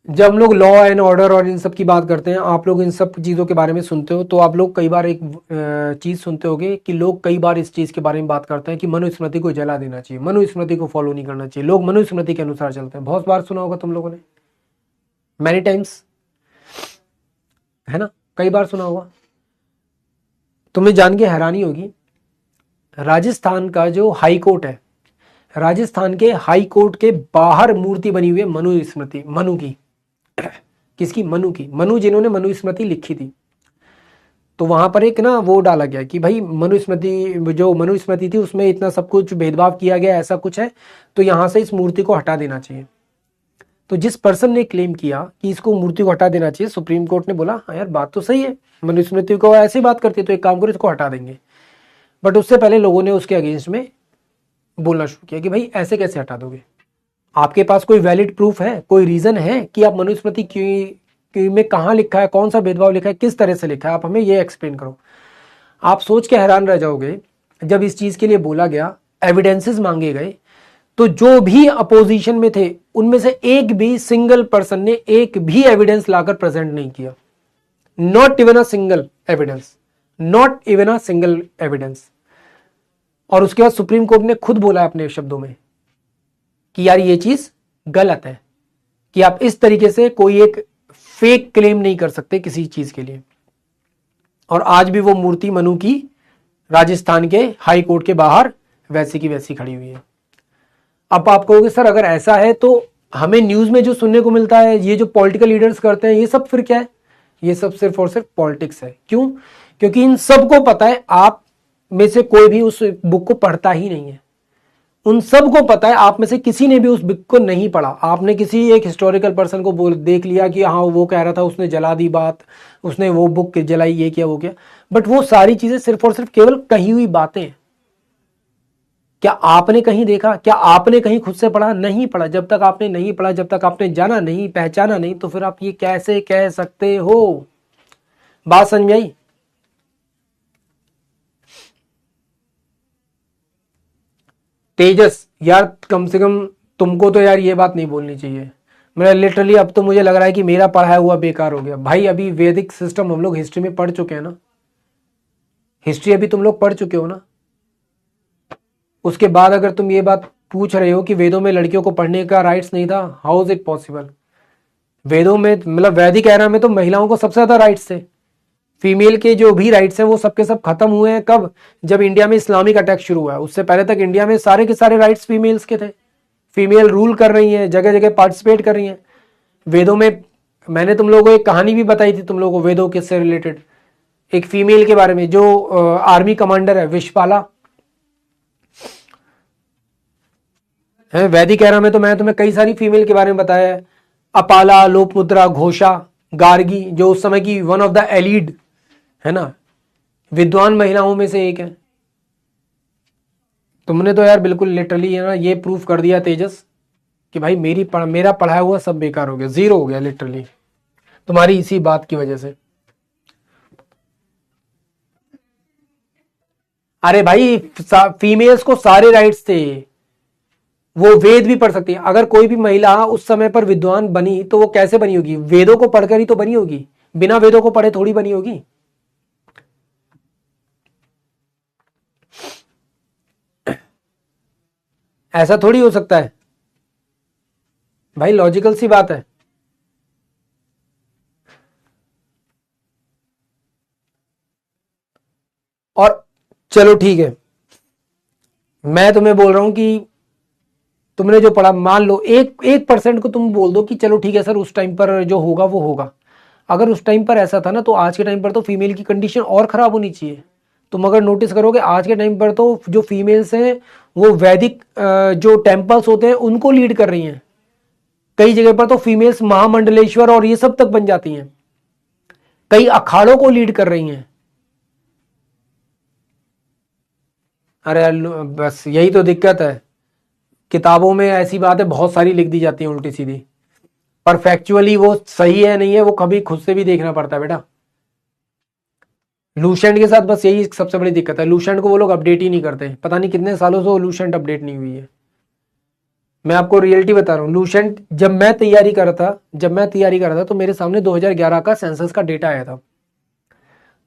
जब हम लोग लॉ एंड ऑर्डर और इन सब की बात करते हैं, आप लोग इन सब चीज़ों के बारे में सुनते हो, तो आप लोग कई बार एक चीज़ सुनते होगे कि लोग कई बार इस चीज़ के बारे में बात करते हैं कि मनुस्मृति को जला देना चाहिए, मनुस्मृति को फॉलो नहीं करना चाहिए, लोग मनुस्मृति के अनुसार चलते हैं। बहुत बार सुना होगा तुम लोगों ने, मैनी टाइम्स, है ना, कई बार सुना होगा। तुम्हें जान के हैरानी होगी, राजस्थान का जो हाई कोर्ट है, राजस्थान के हाई कोर्ट के बाहर मूर्ति बनी हुई है मनुस्मृति, मनु की। किसकी? मनु की। मनु जिन्होंने मनुस्मृति लिखी थी। तो वहां पर एक ना वो डाला गया कि भाई मनुस्मृति, जो मनुस्मृति थी उसमें इतना सब कुछ भेदभाव किया गया, ऐसा कुछ है, तो यहां से इस मूर्ति को हटा देना चाहिए। तो जिस पर्सन ने क्लेम किया कि इसको मूर्ति को हटा देना चाहिए, सुप्रीम कोर्ट ने बोला हाँ यार बात तो सही है, मनुस्मृति को ऐसी बात करती है तो एक काम करो, इसको हटा देंगे। बट उससे पहले लोगों ने उसके अगेंस्ट में बोलना शुरू किया कि भाई ऐसे कैसे हटा दोगे, आपके पास कोई वैलिड प्रूफ है, कोई रीजन है कि आप मनुस्मृति में कहाँ लिखा है, कौन सा भेदभाव लिखा है, किस तरह से लिखा है, आप हमें ये एक्सप्लेन करो। आप सोच के हैरान रह जाओगे, जब इस चीज के लिए बोला गया, एविडेंसेस मांगे गए, तो जो भी अपोजिशन में थे उनमें से एक भी सिंगल पर्सन ने एक भी एविडेंस लाकर प्रेजेंट नहीं किया। Not even a single evidence, not even a single evidence. और उसके बाद सुप्रीम कोर्ट ने खुद बोला अपने शब्दों में कि यार ये चीज गलत है, कि आप इस तरीके से कोई एक फेक क्लेम नहीं कर सकते किसी चीज के लिए। और आज भी वो मूर्ति मनु की राजस्थान के हाई कोर्ट के बाहर वैसी की वैसी खड़ी हुई है। अब आप कहोगे सर अगर ऐसा है तो हमें न्यूज में जो सुनने को मिलता है, ये जो पॉलिटिकल लीडर्स करते हैं, ये सब फिर क्या है? ये सब सिर्फ और सिर्फ पॉलिटिक्स है। क्यों? क्योंकि इन सबको पता है आप में से कोई भी उस बुक को पढ़ता ही नहीं है। उन सबको पता है आप में से किसी ने भी उस बुक को नहीं पढ़ा। आपने किसी एक हिस्टोरिकल पर्सन को देख लिया कि हाँ वो कह रहा था, उसने जला दी बात, उसने वो बुक जलाई, ये किया वो किया, बट वो सारी चीजें सिर्फ और सिर्फ केवल कही हुई बातें हैं। क्या आपने कहीं देखा? क्या आपने कहीं खुद से पढ़ा? नहीं पढ़ा। जब तक आपने नहीं पढ़ा, जब तक आपने जाना नहीं, पहचाना नहीं, तो फिर आप ये कैसे कह सकते हो? बात समझ आई? तेजस यार, कम से कम तुमको तो यार ये बात नहीं बोलनी चाहिए। मेरा लिटरली अब तो मुझे लग रहा है कि मेरा पढ़ाया हुआ बेकार हो गया। भाई अभी वैदिक सिस्टम हम लोग हिस्ट्री में पढ़ चुके हैं ना, हिस्ट्री अभी तुम लोग पढ़ चुके हो ना, उसके बाद अगर तुम ये बात पूछ रहे हो कि वेदों में लड़कियों को पढ़ने का राइट्स नहीं था, हाउ इज इट पॉसिबल? वेदों में मतलब वैदिक एरा में तो महिलाओं को सबसे ज्यादा राइट्स थे। फीमेल के जो भी राइट्स हैं वो सबके सब खत्म हुए हैं कब? जब इंडिया में इस्लामिक अटैक शुरू हुआ है। उससे पहले तक इंडिया में सारे के सारे राइट्स फीमेल्स के थे। फीमेल रूल कर रही हैं, जगह जगह पार्टिसिपेट कर रही हैं। वेदों में मैंने तुम लोगों को एक कहानी भी बताई थी तुम लोगों को वेदों के से रिलेटेड, एक फीमेल के बारे में जो आर्मी कमांडर है, विश्वपाला है। वैदिक एरा में तो मैं तुम्हें कई सारी फीमेल के बारे में बताया है। अपाला, लोपमुद्रा, घोषा, गार्गी, जो उस समय की वन ऑफ द एलीड है ना, विद्वान महिलाओं में से एक है। तुमने तो यार बिल्कुल लिटरली है ना ये प्रूफ कर दिया तेजस कि भाई मेरा पढ़ाया हुआ सब बेकार हो गया, जीरो हो गया लिटरली तुम्हारी इसी बात की वजह से। अरे भाई फीमेल्स को सारे राइट्स थे, वो वेद भी पढ़ सकती है। अगर कोई भी महिला उस समय पर विद्वान बनी तो वो कैसे बनी होगी? वेदों को पढ़कर ही तो बनी होगी, बिना वेदों को पढ़े थोड़ी बनी होगी। ऐसा थोड़ी हो सकता है भाई, लॉजिकल सी बात है। और चलो ठीक है, मैं तुम्हें बोल रहा हूं कि तुमने जो पढ़ा, मान लो 1% को तुम बोल दो कि चलो ठीक है सर उस टाइम पर जो होगा वो होगा। अगर उस टाइम पर ऐसा था ना तो आज के टाइम पर तो फीमेल की कंडीशन और खराब होनी चाहिए। तुम अगर नोटिस करोगे आज के टाइम पर तो जो फीमेल्स हैं वो वैदिक जो टेम्पल्स होते हैं उनको लीड कर रही हैं। कई जगह पर तो फीमेल्स महामंडलेश्वर और ये सब तक बन जाती हैं, कई अखाड़ों को लीड कर रही हैं। अरे बस यही तो दिक्कत है, किताबों में ऐसी बातें बहुत सारी लिख दी जाती हैं उल्टी सीधी, पर फैक्चुअली वो सही है नहीं है वो कभी खुद से भी देखना पड़ता है बेटा। लूसेंट के साथ बस यही सबसे बड़ी दिक्कत है, लूसेंट को वो लोग अपडेट ही नहीं करते। पता नहीं कितने सालों से वो लूसेंट अपडेट नहीं हुई है। मैं आपको रियलिटी बता रहा हूँ, लूसेंट जब मैं तैयारी कर रहा था तो मेरे सामने 2011 का सेंसस का डेटा आया था।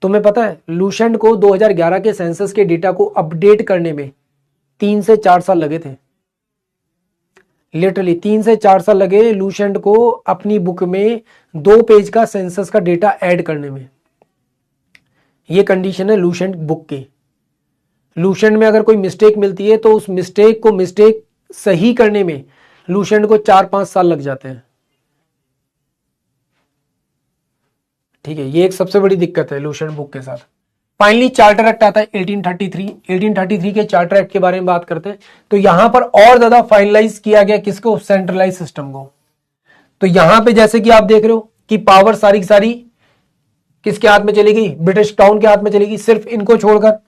तुम्हें पता है लूसेंट को 2011 के सेंसस के डेटा को अपडेट करने में 3 से 4 साल लगे थे। लिटरली 3 से 4 साल लगे लूसेंट को अपनी बुक में 2 पेज का सेंसस का डेटा ऐड करने में। ये कंडीशन है लूसेंट बुक की। लूसेंट में अगर कोई मिस्टेक मिलती है तो उस मिस्टेक सही करने में लूसेंट को 4-5 साल लग जाते हैं। ठीक है, ये एक सबसे बड़ी दिक्कत है लूसेंट बुक के साथ। फाइनली चार्टर एक्ट आता है 1833 के चार्टर एक्ट के बारे में बात करते हैं। तो यहां पर और ज्यादा फाइनलाइज किया गया किसको? सेंट्रलाइज सिस्टम को। तो यहां पे जैसे कि आप देख रहे हो कि पावर सारी की सारी किसके हाथ में चली गई? ब्रिटिश टाउन के हाथ में चली गई। सिर्फ इनको छोड़कर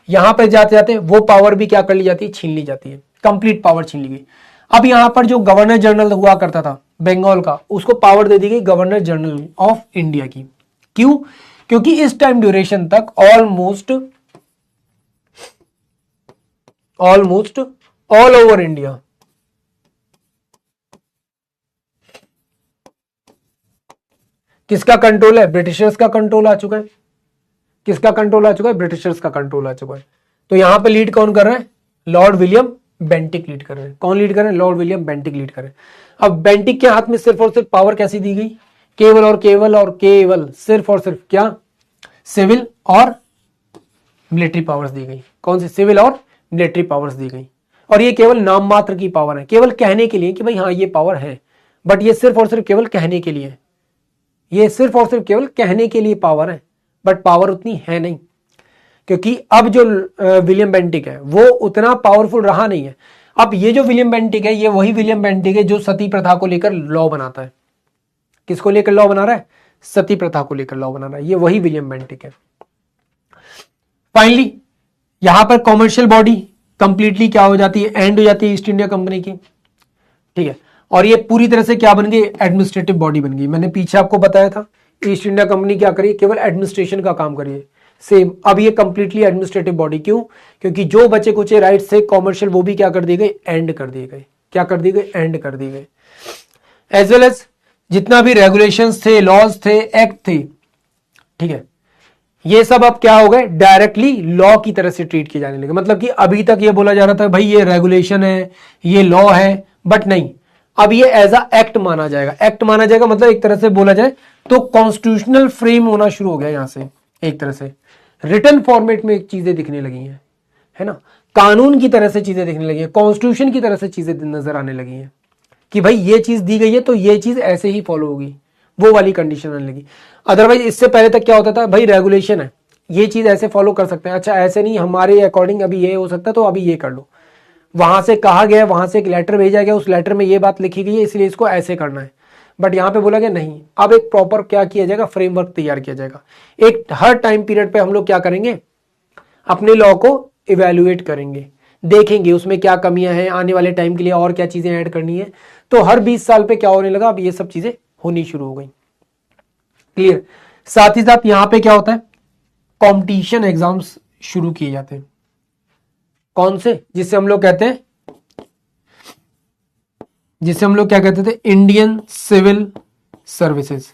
यहां पर जाते जाते वो पावर भी क्या कर ली जाती है? छीन ली जाती है, कंप्लीट पावर छीन ली गई। अब यहां पर जो गवर्नर जनरल हुआ करता था बंगाल का, उसको पावर दे दी गई गवर्नर जनरल ऑफ इंडिया की। क्यों? क्योंकि इस टाइम ड्यूरेशन तक ऑलमोस्ट ऑल ओवर इंडिया किसका कंट्रोल है? ब्रिटिशर्स का कंट्रोल आ चुका है। किसका कंट्रोल आ चुका है? ब्रिटिशर्स का कंट्रोल आ चुका है। तो यहां पे लीड कौन कर रहा है? लॉर्ड विलियम बेंटिक लीड कर रहे हैं। कौन लीड कर रहे हैं? लॉर्ड विलियम बेंटिक लीड कर रहे हैं। अब बेंटिक के हाथ में सिर्फ और सिर्फ पावर कैसी दी गई? केवल सिर्फ और सिर्फ क्या? सिविल और मिलिट्री पावर्स दी गई। कौन सी? सिविल और मिलिट्री पावर्स दी गई। और ये केवल नाम मात्र की पावर है, केवल कहने के लिए कि भाई हाँ ये पावर है, बट ये सिर्फ और सिर्फ केवल कहने के लिए। ये सिर्फ और सिर्फ केवल कहने के लिए पावर है, बट पावर उतनी है नहीं। क्योंकि अब जो विलियम बेंटिक है वो उतना पावरफुल रहा नहीं है। अब ये जो विलियम बेंटिक है ये वही विलियम बेंटिक है जो सती प्रथा को लेकर लॉ बनाता है। किसको लेकर लॉ बना रहा है? सती प्रथा को लेकर लॉ बना रहा है। ये वही विलियम बेंटिक है। फाइनली यहां पर कॉमर्शियल बॉडी कंप्लीटली क्या हो जाती है? एंड हो जाती है ईस्ट इंडिया कंपनी की। ठीक है, और ये पूरी तरह से क्या बन गई? एडमिनिस्ट्रेटिव बॉडी बन गई। मैंने पीछे आपको बताया था ईस्ट इंडिया कंपनी क्या करिए? केवल एडमिनिस्ट्रेशन का काम करिए। सेम अब ये कंप्लीटली एडमिनिस्ट्रेटिव बॉडी। क्यों? क्योंकि जो बचे कुछ राइट्स थे कॉमर्शियल वो भी क्या कर दिए गए? एंड कर दिए गए। क्या कर दिए गए? एंड कर दिए गए। एज वेल एज जितना भी रेगुलेशंस थे, लॉज थे, एक्ट थे, ठीक है, ये सब अब क्या हो गए, डायरेक्टली लॉ की तरह से ट्रीट किए जाने लगे। मतलब कि अभी तक ये बोला जा रहा था भाई ये रेगुलेशन है, ये लॉ है, बट नहीं, अब ये एज अ एक्ट माना जाएगा। एक्ट माना जाएगा मतलब एक तरह से बोला जाए तो कॉन्स्टिट्यूशनल फ्रेम होना शुरू हो गया यहां से, एक तरह से रिटन फॉर्मेट में चीजें दिखने लगी हैं, है ना, कानून की तरह से चीजें दिखने लगी है, कॉन्स्टिट्यूशन की तरह से चीजें नजर आने लगी हैं कि भाई ये चीज दी गई है तो ये चीज ऐसे ही फॉलो होगी, वो वाली कंडीशन आने लगी। अदरवाइज इससे पहले तक क्या होता था, भाई रेगुलेशन है, ये चीज ऐसे फॉलो कर सकते हैं, अच्छा ऐसे नहीं, हमारे अकॉर्डिंग अभी ये हो सकता है तो अभी ये कर लो, वहां से कहा गया, वहां से एक लेटर भेजा गया, उस लेटर में ये बात लिखी गई है इसलिए इसको ऐसे करना है। बट यहां पे बोला गया नहीं, अब एक प्रॉपर क्या किया जाएगा, फ्रेमवर्क तैयार किया जाएगा। एक हर टाइम पीरियड पे हम लोग क्या करेंगे, अपने लॉ को इवेल्युएट करेंगे, देखेंगे उसमें क्या कमियां हैं, आने वाले टाइम के लिए और क्या चीजें ऐड करनी है। तो हर 20 साल पे क्या होने लगा, अब ये सब चीजें होनी शुरू हो गई। क्लियर। साथ ही साथ यहां पे क्या होता है, कंपटीशन एग्जाम्स शुरू किए जाते हैं। कौन से, जिससे हम लोग कहते हैं, जिसे हम लोग क्या कहते थे, इंडियन सिविल सर्विसेज।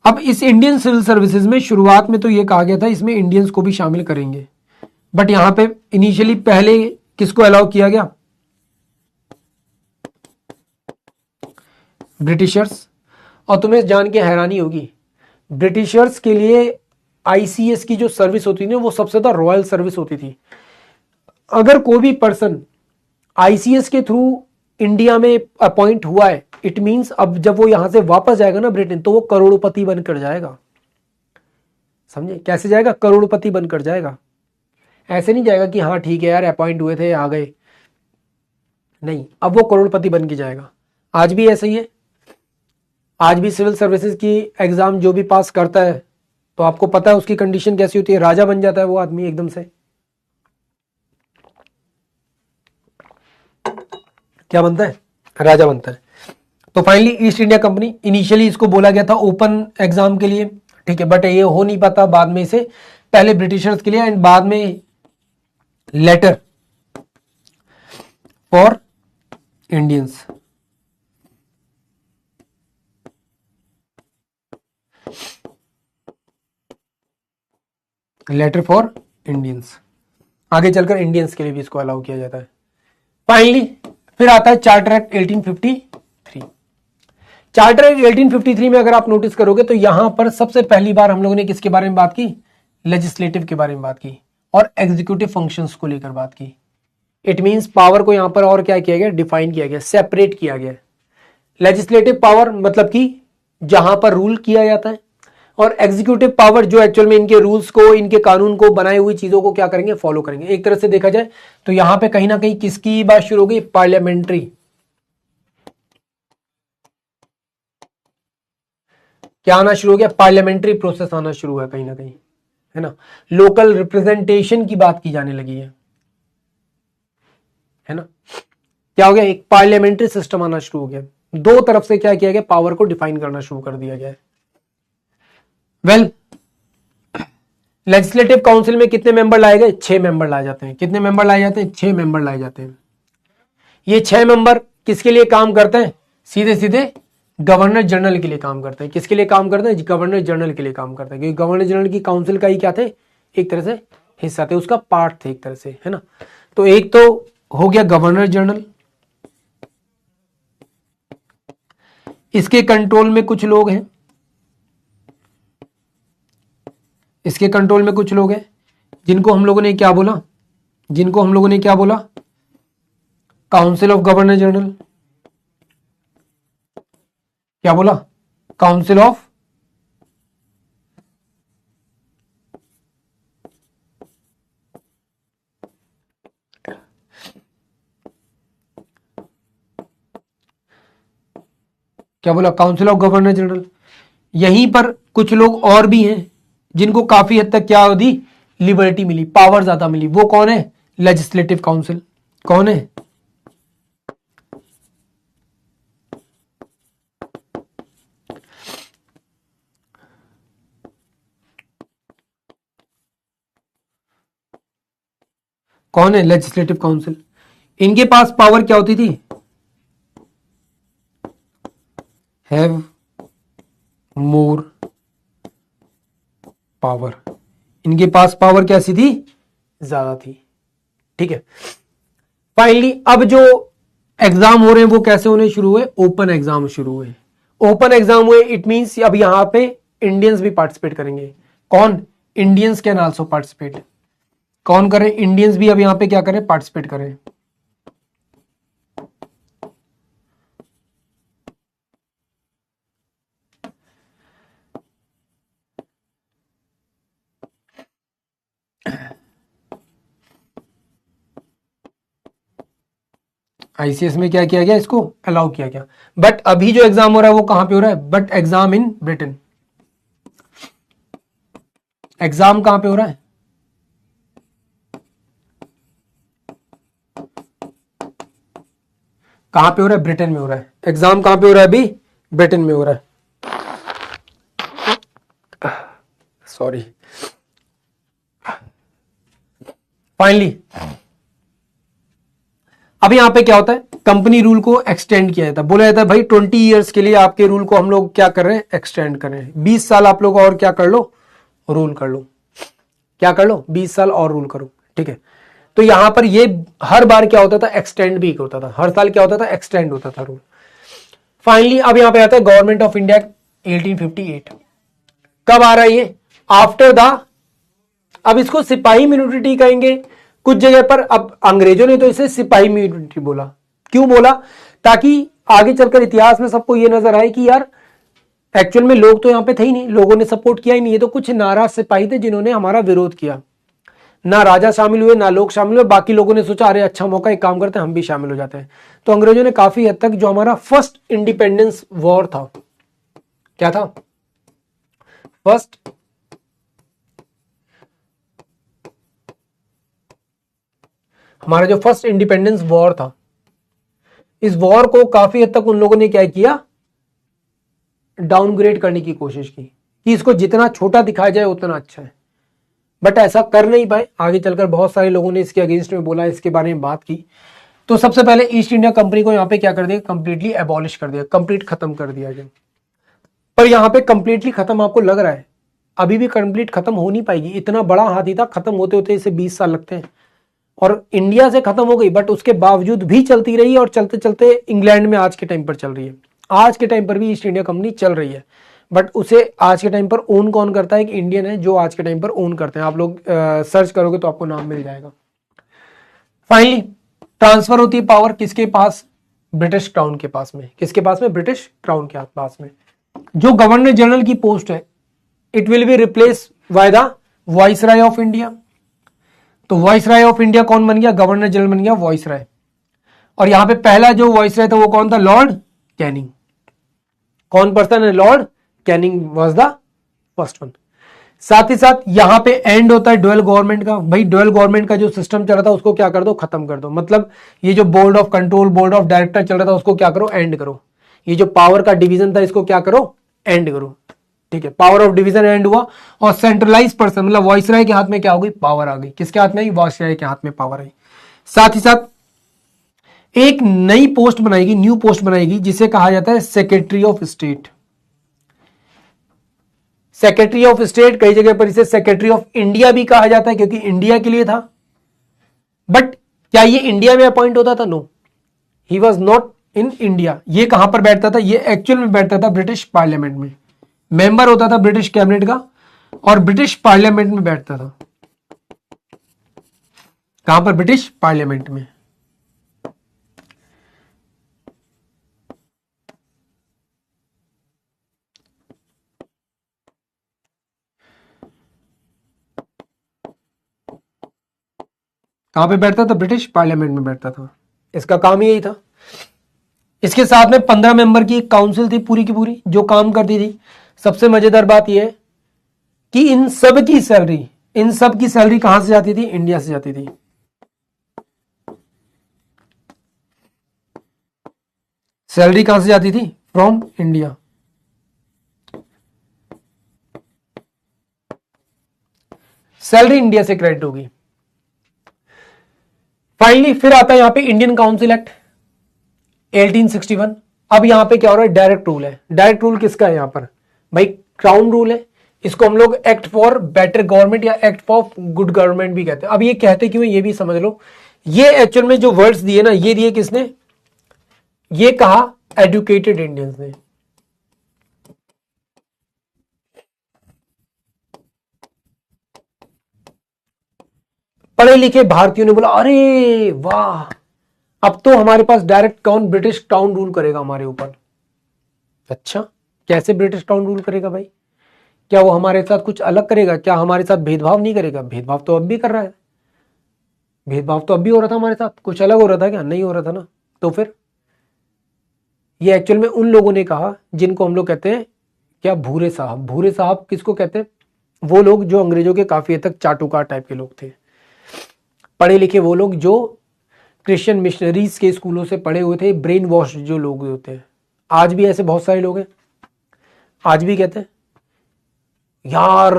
अब इस इंडियन सिविल सर्विसेज में शुरुआत में तो ये कहा गया था इसमें इंडियंस को भी शामिल करेंगे, बट यहां पे इनिशियली पहले किसको अलाउ किया गया, ब्रिटिशर्स। और तुम्हें जान के हैरानी होगी, ब्रिटिशर्स के लिए आईसीएस की जो सर्विस होती थी ना, वो सबसे ज्यादा रॉयल सर्विस होती थी। अगर कोई भी पर्सन आईसीएस के थ्रू इंडिया में अपॉइंट हुआ है, इट मींस अब जब वो यहां से वापस जाएगा ना ब्रिटेन, तो वो करोड़पति बनकर जाएगा। समझे, कैसे जाएगा, करोड़पति बनकर जाएगा। ऐसे नहीं जाएगा कि हाँ ठीक है यार अपॉइंट हुए थे आ गए, नहीं, अब वो करोड़पति बन के जाएगा। आज भी ऐसा ही है, आज भी सिविल सर्विसेज की एग्जाम जो भी पास करता है, तो आपको पता है उसकी कंडीशन कैसी होती है, राजा बन जाता है वो आदमी एकदम से। क्या बनता है, राजा बनता है। तो finally east India company, initially इसको बोला गया था ओपन एग्जाम के लिए, ठीक है, बट ये हो नहीं पाता, बाद में इसे पहले ब्रिटिशर्स के लिए एंड बाद में later for Indians. Later for Indians, आगे चलकर इंडियंस के लिए भी इसको अलाउ किया जाता है। फाइनली फिर आता है चार्टर एक्ट 1853। चार्टर एक्ट 1853 में अगर आप नोटिस करोगे तो यहां पर सबसे पहली बार हम लोगों ने किसके बारे में बात की, लेजिस्लेटिव के बारे में बात की और एग्जीक्यूटिव फंक्शंस को लेकर बात की। इट मींस पावर को यहां पर और क्या किया गया, डिफाइन किया गया, सेपरेट किया गया। लेजिस्लेटिव पावर मतलब कि जहां पर रूल किया जाता है, और एग्जीक्यूटिव पावर जो एक्चुअल में इनके रूल्स को, इनके कानून को, बनाई हुई चीजों को क्या करेंगे, फॉलो करेंगे। एक तरह से देखा जाए तो यहां पे कहीं ना कहीं किसकी बात शुरू हो गई, पार्लियामेंट्री। क्या आना शुरू हो गया, पार्लियामेंट्री प्रोसेस आना शुरू है कहीं ना कहीं, है ना। लोकल रिप्रेजेंटेशन की बात की जाने लगी है ना। क्या हो गया, एक पार्लियामेंट्री सिस्टम आना शुरू हो गया। दो तरफ से क्या किया गया, पावर को डिफाइन करना शुरू कर दिया गया है। वेल, लेजिस्लेटिव काउंसिल में कितने मेंबर लाए गए, 6 मेंबर लाए जाते हैं। कितने मेंबर लाए जाते हैं, 6 मेंबर लाए जाते हैं। ये 6 मेंबर किसके लिए काम करते हैं, सीधे सीधे गवर्नर जनरल के लिए काम करते हैं। किसके लिए काम करते हैं, गवर्नर जनरल के लिए काम करते हैं, क्योंकि गवर्नर जनरल की काउंसिल का ही क्या थे, एक तरह से हिस्सा थे, उसका पार्ट थे एक तरह से, है ना। तो एक तो हो गया गवर्नर जनरल, इसके कंट्रोल में कुछ लोग हैं, इसके कंट्रोल में कुछ लोग हैं जिनको हम लोगों ने क्या बोला, जिनको हम लोगों ने क्या बोला, काउंसिल ऑफ गवर्नर जनरल। क्या बोला, काउंसिल ऑफ क्या बोला, काउंसिल ऑफ गवर्नर जनरल। यहीं पर कुछ लोग और भी हैं जिनको काफी हद तक क्या होती, लिबर्टी मिली, पावर ज्यादा मिली। वो कौन है, लेजिस्लेटिव काउंसिल। कौन है, कौन है, लेजिस्लेटिव काउंसिल। इनके पास पावर क्या होती थी, हैव मोर पावर। इनके पास पावर कैसी थी, ज्यादा थी। ठीक है, फाइनली अब जो एग्जाम हो रहे हैं वो कैसे होने शुरू हुए, ओपन एग्जाम शुरू हुए। ओपन एग्जाम हुए, इट मींस अब यहां पे इंडियंस भी पार्टिसिपेट करेंगे। कौन, इंडियंस कैन आल्सो पार्टिसिपेट। कौन करें, इंडियंस भी अब यहां पे क्या करें, पार्टिसिपेट करें। आईसीएस में क्या किया गया, इसको अलाउ किया गया। बट अभी जो एग्जाम हो रहा है वो कहां पे हो रहा है, but exam in Britain. Exam कहां पे हो रहा है, कहां पे हो रहा है, ब्रिटेन में हो रहा है। एग्जाम कहां पे हो रहा है, अभी ब्रिटेन में हो रहा है। सॉरी। फाइनली अब यहां पे क्या होता है, कंपनी रूल को एक्सटेंड किया जाता है। बोला जाता है भाई 20 ईयर्स के लिए आपके रूल को हम लोग क्या कर रहे हैं, एक्सटेंड कर रहे हैं। 20 साल आप लोग और क्या कर लो, रूल कर लो। क्या कर लो, 20 साल और रूल करो। ठीक है, तो यहां पर ये हर बार क्या होता था, एक्सटेंड भी होता था। हर साल क्या होता था, एक्सटेंड होता था रूल। फाइनली अब यहां पे आता है गवर्नमेंट ऑफ इंडिया 1858। कब आ रहा है ये, आफ्टर द, अब इसको सिपाही इम्यूनिटी कहेंगे कुछ जगह पर। अब अंग्रेजों ने तो इसे सिपाही इम्यूनिटी बोला। क्यों बोला, ताकि आगे चलकर इतिहास में सबको यह नजर आए कि यार एक्चुअल में लोग तो यहां पे थे ही नहीं, लोगों ने सपोर्ट किया ही नहीं। ये तो कुछ नाराज सिपाही थे जिन्होंने हमारा विरोध किया। ना राजा शामिल हुए, ना लोग शामिल हुए। बाकी लोगों ने सोचा अरे अच्छा मौका, एक काम करते हैं हम भी शामिल हो जाते हैं। तो अंग्रेजों ने काफी हद तक जो हमारा फर्स्ट इंडिपेंडेंस वॉर था, क्या था, फर्स्ट हमारा जो फर्स्ट इंडिपेंडेंस वॉर था, इस वॉर को काफी हद तक उन लोगों ने क्या किया, डाउनग्रेड करने की कोशिश की कि इसको जितना छोटा दिखाया जाए उतना अच्छा है। बट ऐसा कर नहीं पाए। आगे चलकर बहुत सारे लोगों ने इसके अगेंस्ट में बोला, इसके बारे में बात की। तो सबसे पहले ईस्ट इंडिया कंपनी को यहां पे क्या कर दिया, कंप्लीटली एबॉलिश कर दिया, कंप्लीट खत्म कर दिया गया। पर यहां पे कंप्लीटली खत्म आपको लग रहा है, अभी भी कंप्लीट खत्म हो नहीं पाएगी। इतना बड़ा हाथी था, खत्म होते होते इसे 20 साल लगते हैं। और इंडिया से खत्म हो गई, बट उसके बावजूद भी चलती रही और चलते चलते इंग्लैंड में आज के टाइम पर चल रही है। आज के टाइम पर भी ईस्ट इंडिया कंपनी चल रही है। बट उसे आज के टाइम पर ओन कौन करता है, एक इंडियन है जो आज के टाइम पर ओन करते हैं। आप लोग सर्च करोगे तो आपको नाम मिल जाएगा। फाइनली ट्रांसफर होती है पावर किसके पास, ब्रिटिश क्राउन के पास में। किसके पास में, ब्रिटिश क्राउन के पास में। जो गवर्नर जनरल की पोस्ट है, it will be replace by the viceroy of India. तो वाइसराय ऑफ इंडिया कौन बन गया, गवर्नर जनरल बन गया वाइसराय। और यहां पे पहला जो वाइसराय था वो कौन था, लॉर्ड कैनिंग। कौन पर्सन है, Lord Canning was the first one. साथ ही साथ यहां पे एंड होता है डुअल गवर्नमेंट का। भाई डुअल गवर्नमेंट का जो सिस्टम चल रहा था उसको क्या कर दो, खत्म कर दो। मतलब ये जो board of control, board of director चल रहा था उसको क्या करो, एंड करो। ये जो पावर का डिवीजन था इसको क्या करो, एंड करो। ठीक है, पावर ऑफ डिवीजन एंड हुआ। और सेंट्रलाइज पर्सन मतलब वाइसराय के हाथ में क्या हो गई, पावर आ गई। किसके हाथ में आई, वाइसराय के हाथ में पावर आई। साथ ही साथ एक नई पोस्ट बनाएगी, न्यू पोस्ट बनाएगी, जिसे कहा जाता है secretary of state. Secretary of state, कई जगह पर इसे सेक्रेटरी ऑफ इंडिया भी कहा जाता है क्योंकि इंडिया के लिए था। बट क्या ये इंडिया में अपॉइंट होता था, no, he was not in India. ये कहां पर बैठता था, ये एक्चुअल में बैठता था ब्रिटिश पार्लियामेंट में। मेंबर होता था ब्रिटिश कैबिनेट का और ब्रिटिश पार्लियामेंट में बैठता था। कहां पर, ब्रिटिश पार्लियामेंट में। कहां पे बैठता था, ब्रिटिश पार्लियामेंट में बैठता था। इसका काम ही यही था। इसके साथ में 15 मेंबर की एक काउंसिल थी पूरी की पूरी जो काम करती थी। सबसे मजेदार बात यह है कि इन सब की सैलरी कहां से जाती थी, इंडिया से जाती थी। सैलरी कहां से जाती थी, फ्रॉम इंडिया। सैलरी इंडिया से क्रेडिट होगी। फाइनली फिर आता है यहां पे इंडियन काउंसिल एक्ट 1861। अब यहां पे क्या हो रहा है, डायरेक्ट रूल है। डायरेक्ट रूल किसका है यहां पर, भाई क्राउन रूल है। इसको हम लोग एक्ट फॉर बेटर गवर्नमेंट या एक्ट फॉर गुड गवर्नमेंट भी कहते हैं। अब ये कहते क्यों है ये भी समझ लो। ये एक्चुअल में जो वर्ड्स दिए ना, ये दिए किसने, ये कहा एजुकेटेड इंडियंस ने। पढ़े लिखे भारतीयों ने बोला अरे वाह, अब तो हमारे पास डायरेक्ट कौन, ब्रिटिश टाउन रूल करेगा हमारे ऊपर। अच्छा, कैसे ब्रिटिश टाउन रूल करेगा भाई? क्या वो हमारे साथ कुछ अलग करेगा? क्या हमारे साथ भेदभाव नहीं करेगा? भेदभाव तो अब भी कर रहा है, भेदभाव तो अब भी हो रहा था हमारे साथ। कुछ अलग हो रहा था क्या? नहीं हो रहा था ना। तो फिर ये एक्चुअल में उन लोगों ने कहा जिनको हम लोग कहते हैं क्या, भूरे साहब। भूरे साहब किसको कहते हैं? वो लोग जो अंग्रेजों के काफी हद तक चाटुकार टाइप के लोग थे, पढ़े लिखे वो लोग जो क्रिश्चियन मिशनरीज के स्कूलों से पढ़े हुए थे, ब्रेन वॉश जो लोग होते हैं। आज भी ऐसे बहुत सारे लोग हैं, आज भी कहते हैं यार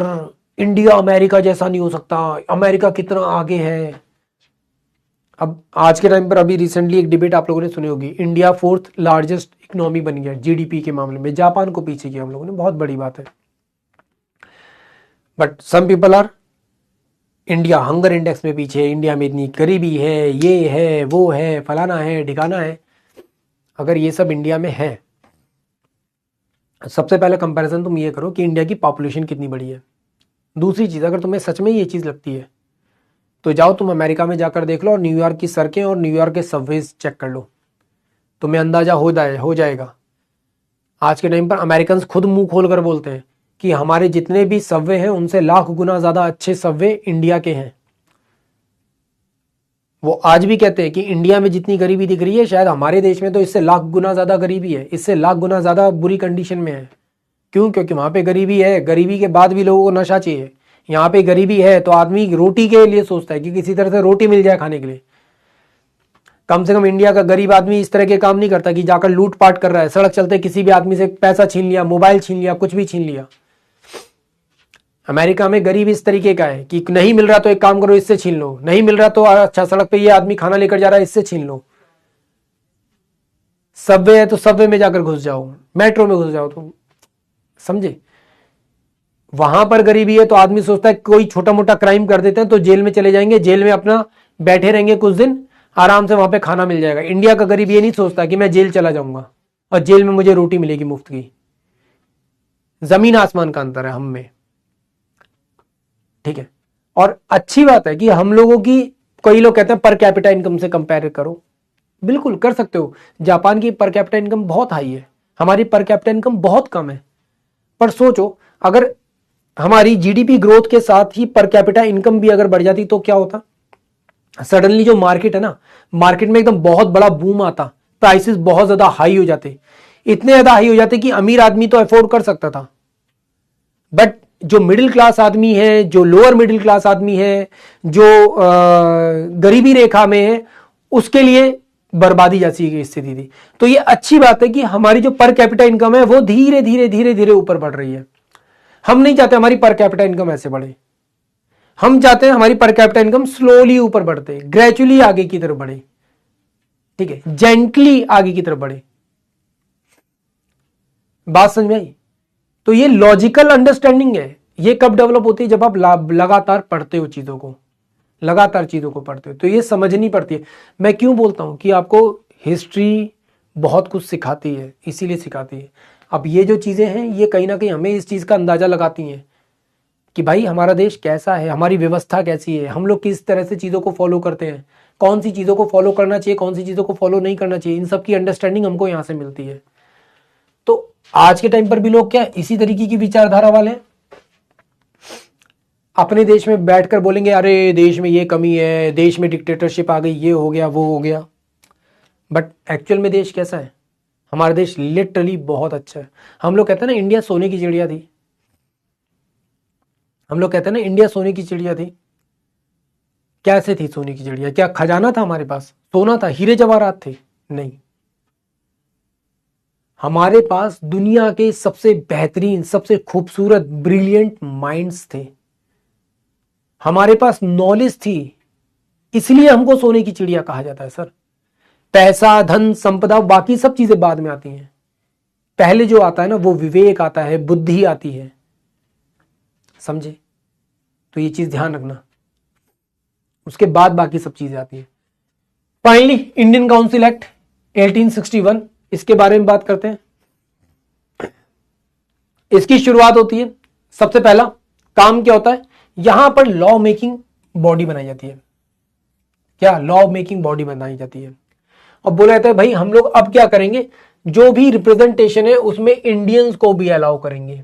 इंडिया अमेरिका जैसा नहीं हो सकता, अमेरिका कितना आगे है। अब आज के टाइम पर अभी रिसेंटली एक डिबेट आप लोगों ने सुनी होगी, इंडिया फोर्थ लार्जेस्ट इकोनॉमी बन गया जीडीपी के मामले में, जापान को पीछे किया हम लोगों ने, बहुत बड़ी बात है। But some people are, India hunger index में पीछे है, इंडिया में इतनी गरीबी है, ये है वो है, फलाना है ठिकाना है। अगर ये सब इंडिया में है, सबसे पहले कंपैरिजन तुम ये करो कि इंडिया की पॉपुलेशन कितनी बड़ी है। दूसरी चीज़, अगर तुम्हें सच में ये चीज़ लगती है तो जाओ तुम अमेरिका में जाकर देख लो और न्यूयॉर्क की सड़कें और न्यूयॉर्क के सबवेज चेक कर लो, तुम्हें अंदाजा हो जाएगा। आज के टाइम पर अमेरिकन खुद मुंह खोल कर बोलते हैं कि हमारे जितने भी सबवे हैं उनसे लाख गुना ज्यादा अच्छे सबवे इंडिया के हैं। वो आज भी कहते हैं कि इंडिया में जितनी गरीबी दिख रही है शायद हमारे देश में तो इससे लाख गुना ज्यादा गरीबी है, इससे लाख गुना ज्यादा बुरी कंडीशन में है। क्यों? क्योंकि वहां पे गरीबी है, गरीबी के बाद भी लोगों को नशा चाहिए। यहाँ पे गरीबी है तो आदमी रोटी के लिए सोचता है कि किसी तरह से रोटी मिल जाए खाने के लिए। कम से कम इंडिया का गरीब आदमी इस तरह के काम नहीं करता कि जाकर लूटपाट कर रहा है, सड़क चलते किसी भी आदमी से पैसा छीन लिया, मोबाइल छीन लिया, कुछ भी छीन लिया। अमेरिका में गरीब इस तरीके का है कि नहीं मिल रहा तो एक काम करो इससे छीन लो, नहीं मिल रहा तो अच्छा सड़क पे ये आदमी खाना लेकर जा रहा है इससे छीन लो। सबवे है तो सबवे में जाकर घुस जाओ, मेट्रो में घुस जाओ, तुम समझे। वहां पर गरीबी है तो आदमी सोचता है कोई छोटा मोटा क्राइम कर देते हैं तो जेल में चले जाएंगे, जेल में अपना बैठे रहेंगे कुछ दिन, आराम से वहां पे खाना मिल जाएगा। इंडिया का गरीब ये नहीं सोचता कि मैं जेल चला जाऊंगा और जेल में मुझे रोटी मिलेगी मुफ्त की। जमीन आसमान का अंतर है हम में, ठीक है। और अच्छी बात है कि हम लोगों की, कई लोग कहते हैं पर कैपिटा इनकम से कंपेयर करो, बिल्कुल कर सकते हो। जापान की पर कैपिटा इनकम बहुत हाई है, हमारी पर कैपिटा इनकम बहुत कम है। पर सोचो अगर हमारी जीडीपी ग्रोथ के साथ ही पर कैपिटा इनकम भी अगर बढ़ जाती तो क्या होता। सडनली जो मार्केट है ना, मार्केट में एकदम बहुत बड़ा बूम आता, प्राइसेस बहुत ज्यादा हाई हो जाते, इतने ज्यादा हाई हो जाते कि अमीर आदमी तो अफोर्ड कर सकता था। बट जो मिडिल क्लास आदमी है, जो लोअर मिडिल क्लास आदमी है, जो गरीबी रेखा में है, उसके लिए बर्बादी जैसी की स्थिति थी। तो ये अच्छी बात है कि हमारी जो पर कैपिटा इनकम है वो धीरे धीरे धीरे धीरे ऊपर बढ़ रही है। हम नहीं चाहते हमारी पर कैपिटा इनकम ऐसे बढ़े, हम चाहते हैं हमारी पर कैपिटा इनकम स्लोली ऊपर बढ़ते, ग्रेजुअली आगे की तरफ बढ़े, ठीक है, जेंटली आगे की तरफ बढ़े। बात समझ में आई? तो ये लॉजिकल अंडरस्टैंडिंग है। ये कब डेवलप होती है? जब आप लगातार पढ़ते हो चीजों को, लगातार चीजों को पढ़ते हो तो ये समझनी पड़ती है। मैं क्यों बोलता हूं कि आपको हिस्ट्री बहुत कुछ सिखाती है, इसीलिए सिखाती है। अब ये जो चीजें हैं ये कहीं ना कहीं हमें इस चीज का अंदाजा लगाती हैं कि भाई हमारा देश कैसा है, हमारी व्यवस्था कैसी है, हम लोग किस तरह से चीज़ों को फॉलो करते हैं, कौन सी चीज़ों को फॉलो करना चाहिए, कौन सी चीज़ों को फॉलो नहीं करना चाहिए, इन सब की अंडरस्टैंडिंग हमको यहाँ से मिलती है। तो आज के टाइम पर भी लोग क्या इसी तरीके की विचारधारा वाले हैं। अपने देश में बैठकर बोलेंगे अरे देश में ये कमी है, देश में डिक्टेटरशिप आ गई, ये हो गया वो हो गया। बट एक्चुअल में देश कैसा है? हमारा देश लिटरली बहुत अच्छा है। हम लोग कहते हैं ना इंडिया सोने की चिड़िया थी, हम लोग कहते हैं ना इंडिया सोने की चिड़िया थी। कैसे थी सोने की चिड़िया? क्या खजाना था हमारे पास, सोना था, हीरे जवाहरात थे? नहीं, हमारे पास दुनिया के सबसे बेहतरीन, सबसे खूबसूरत, ब्रिलियंट माइंड्स थे, हमारे पास नॉलेज थी, इसलिए हमको सोने की चिड़िया कहा जाता है सर। पैसा, धन, संपदा, बाकी सब चीजें बाद में आती हैं। पहले जो आता है ना वो विवेक आता है, बुद्धि आती है। समझे? तो ये चीज ध्यान रखना, उसके बाद बाकी सब चीजें आती है। फाइनली इंडियन काउंसिल एक्ट 1861, इसके बारे में बात करते हैं। इसकी शुरुआत होती है, सबसे पहला काम क्या होता है, यहां पर लॉ मेकिंग बॉडी बनाई जाती है। क्या लॉ मेकिंग बॉडी बनाई जाती है और बोला जाता है भाई हम लोग अब क्या करेंगे, जो भी रिप्रेजेंटेशन है उसमें इंडियंस को भी अलाउ करेंगे।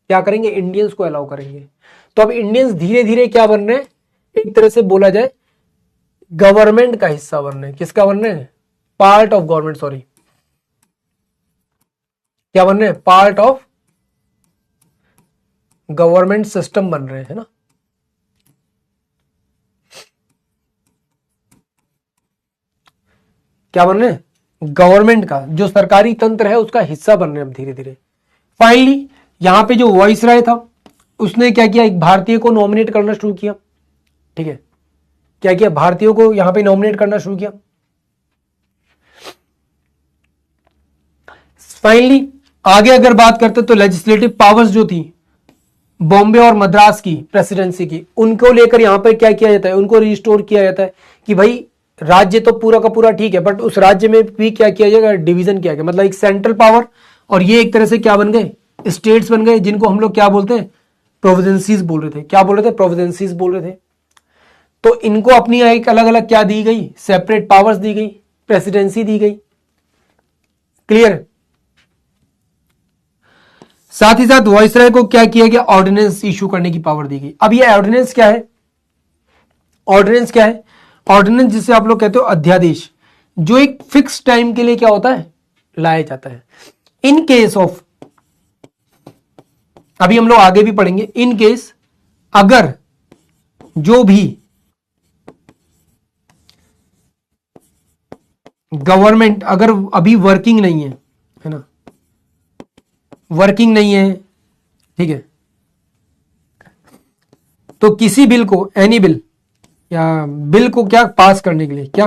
क्या करेंगे, इंडियंस को अलाउ करेंगे। तो अब इंडियंस धीरे धीरे क्या बन रहे हैं, एक तरह से बोला जाए गवर्नमेंट का हिस्सा बन रहे हैं। किसका बन रहे हैं, पार्ट ऑफ गवर्नमेंट, सॉरी क्या बन रहे हैं, पार्ट ऑफ गवर्नमेंट सिस्टम बन रहे हैं ना। क्या बन रहे हैं, गवर्नमेंट का जो सरकारी तंत्र है उसका हिस्सा बन रहे हैं अब धीरे धीरे। फाइनली यहां पे जो वाइसराय था उसने क्या किया, एक भारतीय को नॉमिनेट करना शुरू किया। ठीक है, क्या किया, भारतीयों को यहां पे नॉमिनेट करना शुरू किया। फाइनली आगे अगर बात करते तो लेजिस्लेटिव पावर्स जो थी बॉम्बे और मद्रास की प्रेसिडेंसी की, उनको लेकर यहां पर क्या किया जाता है, उनको रिस्टोर किया जाता है कि भाई राज्य तो पूरा का पूरा ठीक है, बट उस राज्य में भी क्या किया जाएगा, डिवीजन किया गया। मतलब एक सेंट्रल पावर और ये एक तरह से क्या बन गए, स्टेट्स बन गए, जिनको हम लोग क्या बोलते हैं, प्रोविडेंसीज बोल रहे थे। क्या बोल रहे थे, प्रोविडेंसीज बोल रहे थे। तो इनको अपनी एक अलग अलग क्या दी गई, सेपरेट पावर्स दी गई, प्रेसिडेंसी दी गई। क्लियर। साथ ही साथ वाइसराय को क्या किया गया, ऑर्डिनेंस इशू करने की पावर दी गई। अब ये ऑर्डिनेंस क्या है, ऑर्डिनेंस क्या है, ऑर्डिनेंस जिसे आप लोग कहते हो अध्यादेश, जो एक फिक्स टाइम के लिए क्या होता है, लाया जाता है। इन केस ऑफ, अभी हम लोग आगे भी पढ़ेंगे, इन केस अगर जो भी गवर्नमेंट अगर अभी वर्किंग नहीं है ना, वर्किंग नहीं है, ठीक है, तो किसी बिल को, एनी बिल या बिल को क्या पास करने के लिए, क्या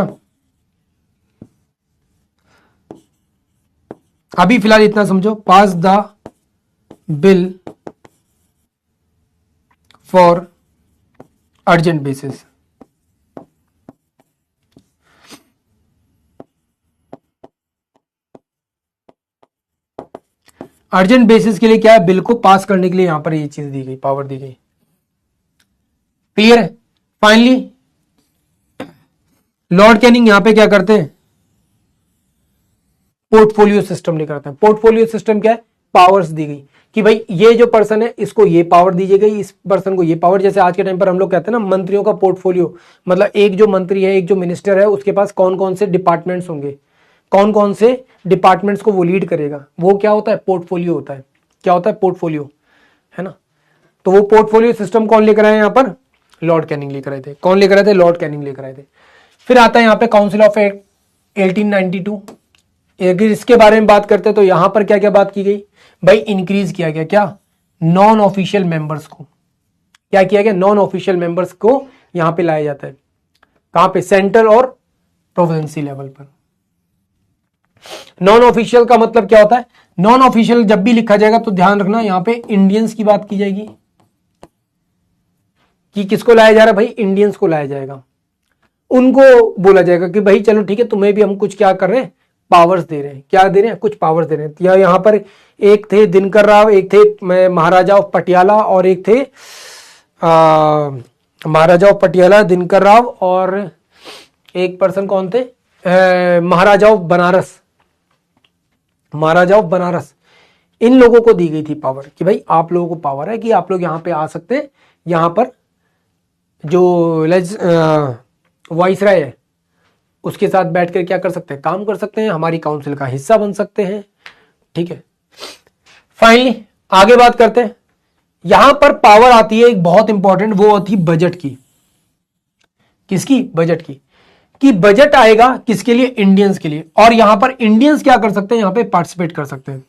अभी फिलहाल इतना समझो, pass the bill for urgent basis. Urgent basis के लिए क्या है, बिल को पास करने के लिए यहां पर ये चीज दी गई, पावर दी गई। क्लियर है। फाइनली लॉर्ड कैनिंग यहां पे क्या करते हैं, पोर्टफोलियो सिस्टम लेकर आते हैं। पोर्टफोलियो सिस्टम क्या है, पावर्स दी गई कि भाई ये जो पर्सन है इसको ये पावर दी गई, इस पर्सन को ये पावर। जैसे आज के टाइम पर हम लोग कहते हैं ना मंत्रियों का पोर्टफोलियो, मतलब एक जो मंत्री है, एक जो मिनिस्टर है, उसके पास कौन कौन से डिपार्टमेंट्स होंगे, कौन कौन से डिपार्टमेंट्स को वो लीड करेगा, वो क्या होता है, पोर्टफोलियो होता है। क्या होता है, पोर्टफोलियो, है ना। तो वो पोर्टफोलियो सिस्टम कौन लेकर आए, यहां पर लॉर्ड कैनिंग लेकर आए थे। कौन लेकर आए थे, लॉर्ड कैनिंग लेकर आए थे। फिर आता है यहां पे काउंसिल ऑफ 1892। अगर इसके बारे में बात करते हैं तो यहां पर क्या क्या बात की गई भाई, इंक्रीज किया गया क्या, नॉन ऑफिशियल मेंबर्स को। क्या किया गया, नॉन ऑफिशियल मेंबर्स को यहां पे लाया जाता है। कहां पे, सेंट्रल और प्रोविंसी लेवल पर। नॉन ऑफिशियल का मतलब क्या होता है, नॉन ऑफिशियल जब भी लिखा जाएगा तो ध्यान रखना यहां पे इंडियंस की बात की जाएगी कि किसको लाया जा रहा है भाई, इंडियंस को लाया जाएगा। उनको बोला जाएगा कि भाई चलो ठीक है, तुम्हें भी हम कुछ क्या कर रहे हैं, पावर्स दे रहे हैं। क्या दे रहे हैं, कुछ पावर्स दे रहे हैं। यहां पर एक थे दिनकर राव, एक थे महाराजा ऑफ पटियाला, और एक थे महाराजा ऑफ पटियाला, दिनकर राव, और एक पर्सन कौन थे, महाराजा ऑफ बनारस, महाराजा ऑफ बनारस। इन लोगों को दी गई थी पावर कि भाई आप लोगों को पावर है कि आप लोग यहां पे आ सकते हैं, यहां पर जो वाइसराय है उसके साथ बैठकर क्या कर सकते हैं, काम कर सकते हैं, हमारी काउंसिल का हिस्सा बन सकते हैं। ठीक है। फाइनली आगे बात करते हैं, यहां पर पावर आती है एक बहुत इंपॉर्टेंट, वो होती है बजट की। किसकी, बजट की। कि बजट आएगा किसके लिए, इंडियंस के लिए। और यहां पर इंडियंस क्या कर सकते हैं, यहां पे पार्टिसिपेट कर सकते हैं।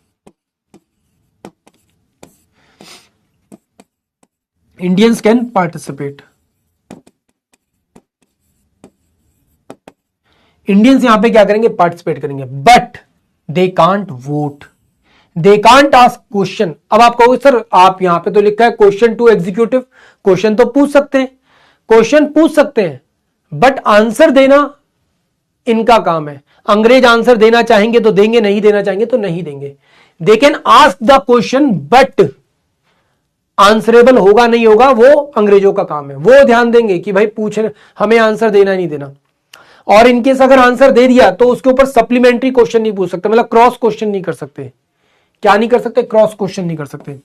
इंडियंस कैन पार्टिसिपेट, इंडियंस यहां पे क्या करेंगे, पार्टिसिपेट करेंगे, but they can't vote, they can't ask question. अब आप कहोगे सर आप यहां पे तो लिखा है क्वेश्चन टू एग्जीक्यूटिव, क्वेश्चन तो पूछ सकते हैं, क्वेश्चन पूछ सकते हैं, बट आंसर देना इनका काम है। अंग्रेज आंसर देना चाहेंगे तो देंगे, नहीं देना चाहेंगे तो नहीं देंगे। They can ask the question but answerable होगा नहीं होगा वो अंग्रेजों का काम है। वो ध्यान देंगे कि भाई पूछ, हमें आंसर देना नहीं देना। और इनकेस अगर आंसर दे दिया तो उसके ऊपर सप्लीमेंट्री क्वेश्चन नहीं पूछ सकते, मतलब क्रॉस क्वेश्चन नहीं कर सकते। क्या नहीं कर सकते? क्रॉस क्वेश्चन नहीं कर सकते।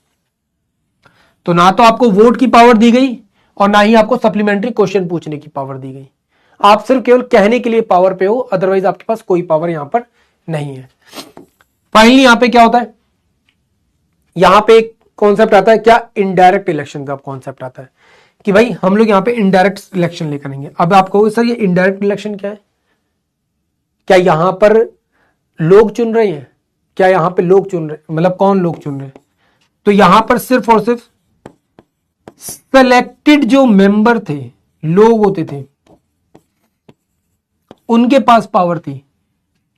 तो ना तो आपको वोट की पावर दी गई और ना ही आपको सप्लीमेंट्री क्वेश्चन पूछने की पावर दी गई। आप सिर्फ केवल कहने के लिए पावर पे हो, अदरवाइज आपके पास कोई पावर यहां पर नहीं है। फाइनली यहां पे क्या होता है, यहां पे एक कॉन्सेप्ट आता है क्या, इनडायरेक्ट इलेक्शन का कॉन्सेप्ट आता है कि भाई हम लोग यहां पे इनडायरेक्ट इलेक्शन लेकर आएंगे। अब आप कहोगे सर ये इनडायरेक्ट इलेक्शन क्या है? क्या यहां पर लोग चुन रहे हैं? क्या यहां पे लोग चुन रहे, मतलब कौन लोग चुन रहे हैं? तो यहां पर सिर्फ और सिर्फ सेलेक्टेड जो मेंबर थे, लोग होते थे, उनके पास पावर थी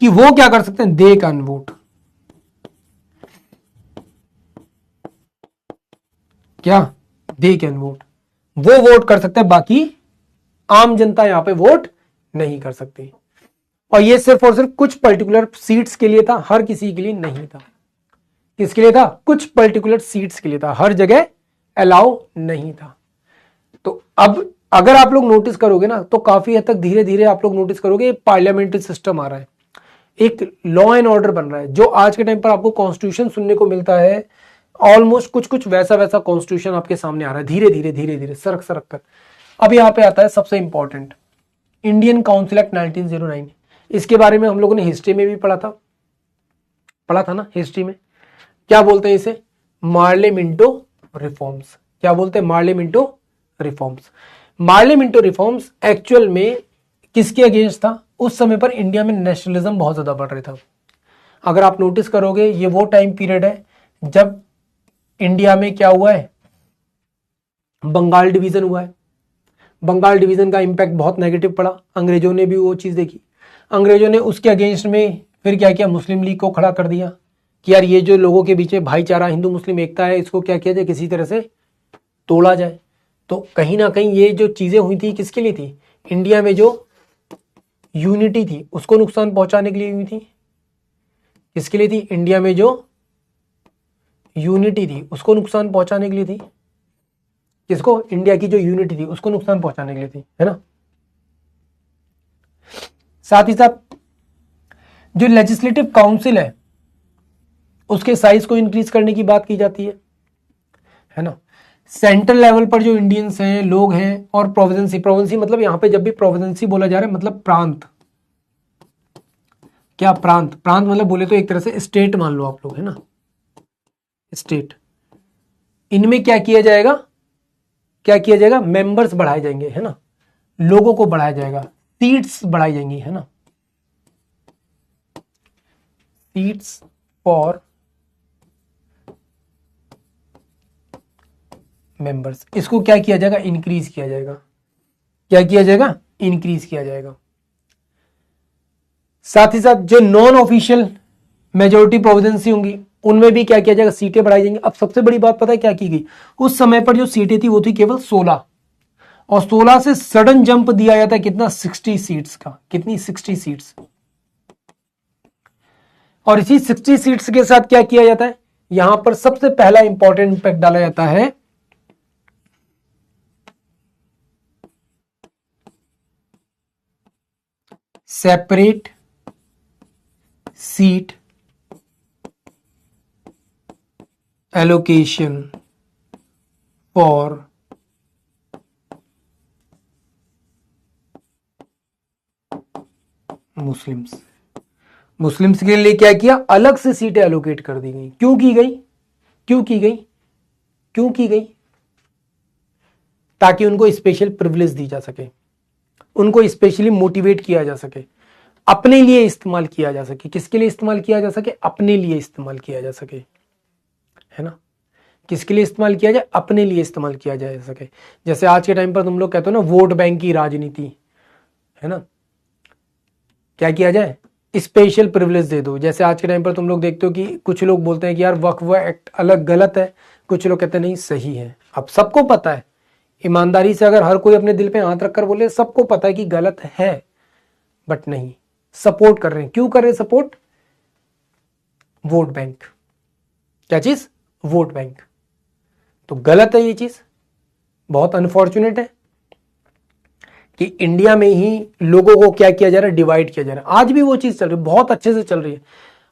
कि वो क्या कर सकते हैं, दे कैन वोट। क्या? दे कैन वोट, वो वोट कर सकते हैं, बाकी आम जनता यहां पे वोट नहीं कर सकती। और ये सिर्फ और सिर्फ कुछ पर्टिकुलर सीट्स के लिए था, हर किसी के लिए नहीं था। किसके लिए था? कुछ पर्टिकुलर सीट्स के लिए था, हर जगह अलाउ नहीं था। तो अब अगर आप लोग नोटिस करोगे ना तो काफी हद तक धीरे धीरे आप लोग नोटिस करोगे पार्लियामेंट्री सिस्टम आ रहा है, एक लॉ एंड ऑर्डर बन रहा है। जो आज के टाइम पर आपको कॉन्स्टिट्यूशन सुनने को मिलता है, ऑलमोस्ट कुछ कुछ वैसा वैसा कॉन्स्टिट्यूशन आपके सामने आ रहा है, धीरे धीरे धीरे धीरे सरक सरक कर। अब यहाँ पे आता है सबसे इंपॉर्टेंट, इंडियन काउंसिल एक्ट 1909। इसके बारे में हम लोगों ने हिस्ट्री में भी पढ़ा था ना हिस्ट्री में। क्या बोलते हैं इसे? मार्लियामेंटो रिफॉर्म्स। क्या बोलते हैं? मार्लियामेंटो रिफॉर्म्स। मार्लियामेंटो रिफॉर्म्स एक्चुअल में किसके अगेंस्ट था? उस समय पर इंडिया में नेशनलिज्म बहुत ज्यादा बढ़ रहा था। अगर आप नोटिस करोगे ये वो टाइम पीरियड है जब इंडिया में क्या हुआ है, बंगाल डिवीजन हुआ है। बंगाल डिवीजन का इंपैक्ट बहुत नेगेटिव पड़ा, अंग्रेजों ने भी वो चीज देखी। अंग्रेजों ने उसके अगेंस्ट में फिर क्या किया, मुस्लिम लीग को खड़ा कर दिया कि यार ये जो लोगों के बीच में भाईचारा, हिंदू मुस्लिम एकता है, इसको क्या किया जाए, किसी तरह से तोड़ा जाए। तो कहीं ना कहीं ये जो चीजें हुई थी किसके लिए थी? इंडिया में जो यूनिटी थी उसको नुकसान पहुंचाने के लिए हुई थी। किसके लिए थी? इंडिया में जो यूनिटी थी उसको नुकसान पहुंचाने के लिए थी। किसको? इंडिया की जो यूनिटी थी उसको नुकसान पहुंचाने के लिए थी, है ना। साथ ही साथ जो लेजिस्लेटिव काउंसिल है उसके साइज को इंक्रीज करने की बात की जाती है ना। सेंट्रल लेवल पर जो इंडियंस हैं, लोग हैं, और प्रोविडेंसी मतलब यहां पे जब भी प्रोविडेंसी बोला जा रहा है मतलब प्रांत। क्या? प्रांत मतलब बोले तो एक तरह से स्टेट मान लो आप लोग, है ना, स्टेट। इनमें क्या किया जाएगा, मेंबर्स बढ़ाए जाएंगे, है ना, लोगों को बढ़ाया जाएगा, सीट्स बढ़ाई जाएंगी, है ना, सीट्स फॉर मेंबर्स। इसको क्या किया जाएगा? इंक्रीज किया जाएगा। क्या किया जाएगा? इंक्रीज किया जाएगा। साथ ही साथ जो नॉन ऑफिशियल मेजोरिटी प्रोविडेंसी होंगी उनमें भी क्या किया जाएगा? सीटें बढ़ाई जाएंगी। अब सबसे बड़ी बात पता है क्या की गई? उस समय पर जो सीटें थी वो थी केवल 16, और 16 से सडन जंप दिया जाता है कितना? 60 सीट्स का। कितनी? 60 सीट्स। और इसी 60 सीट्स के साथ क्या किया जाता है? यहां पर सबसे पहला इंपॉर्टेंट इंपैक्ट डाला जाता है separate seat allocation for Muslims के लिए क्या किया? अलग से सीटें एलोकेट कर दी गई। क्यों की गई? ताकि उनको स्पेशल प्रिविलेज दी जा सके, उनको स्पेशली मोटिवेट किया जा सके, अपने लिए इस्तेमाल किया जा सके। किसके लिए इस्तेमाल किया जा सके? अपने लिए इस्तेमाल किया जा सके, है ना। किसके लिए इस्तेमाल किया जाए? अपने लिए इस्तेमाल किया जा सके। जैसे आज के टाइम पर तुम लोग कहते हो ना वोट बैंक की राजनीति, है ना। क्या किया जाए? स्पेशल प्रिविलेज दे दो। जैसे आज के टाइम पर तुम लोग देखते हो कि कुछ लोग बोलते हैं कि यार वक्फ एक्ट अलग गलत है, कुछ लोग कहते हैं नहीं सही है। अब सबको पता है, ईमानदारी से अगर हर कोई अपने दिल पे हाथ रखकर बोले, सबको पता है कि गलत है, बट नहीं, सपोर्ट कर रहे हैं। क्यों कर रहे हैं सपोर्ट? Vote bank. क्या चीज? Vote bank. तो गलत है ये चीज, बहुत अनफॉर्चुनेट है कि इंडिया में ही लोगों को क्या किया जा रहा है, डिवाइड किया जा रहा है। आज भी वो चीज चल रही है, बहुत अच्छे से चल रही है,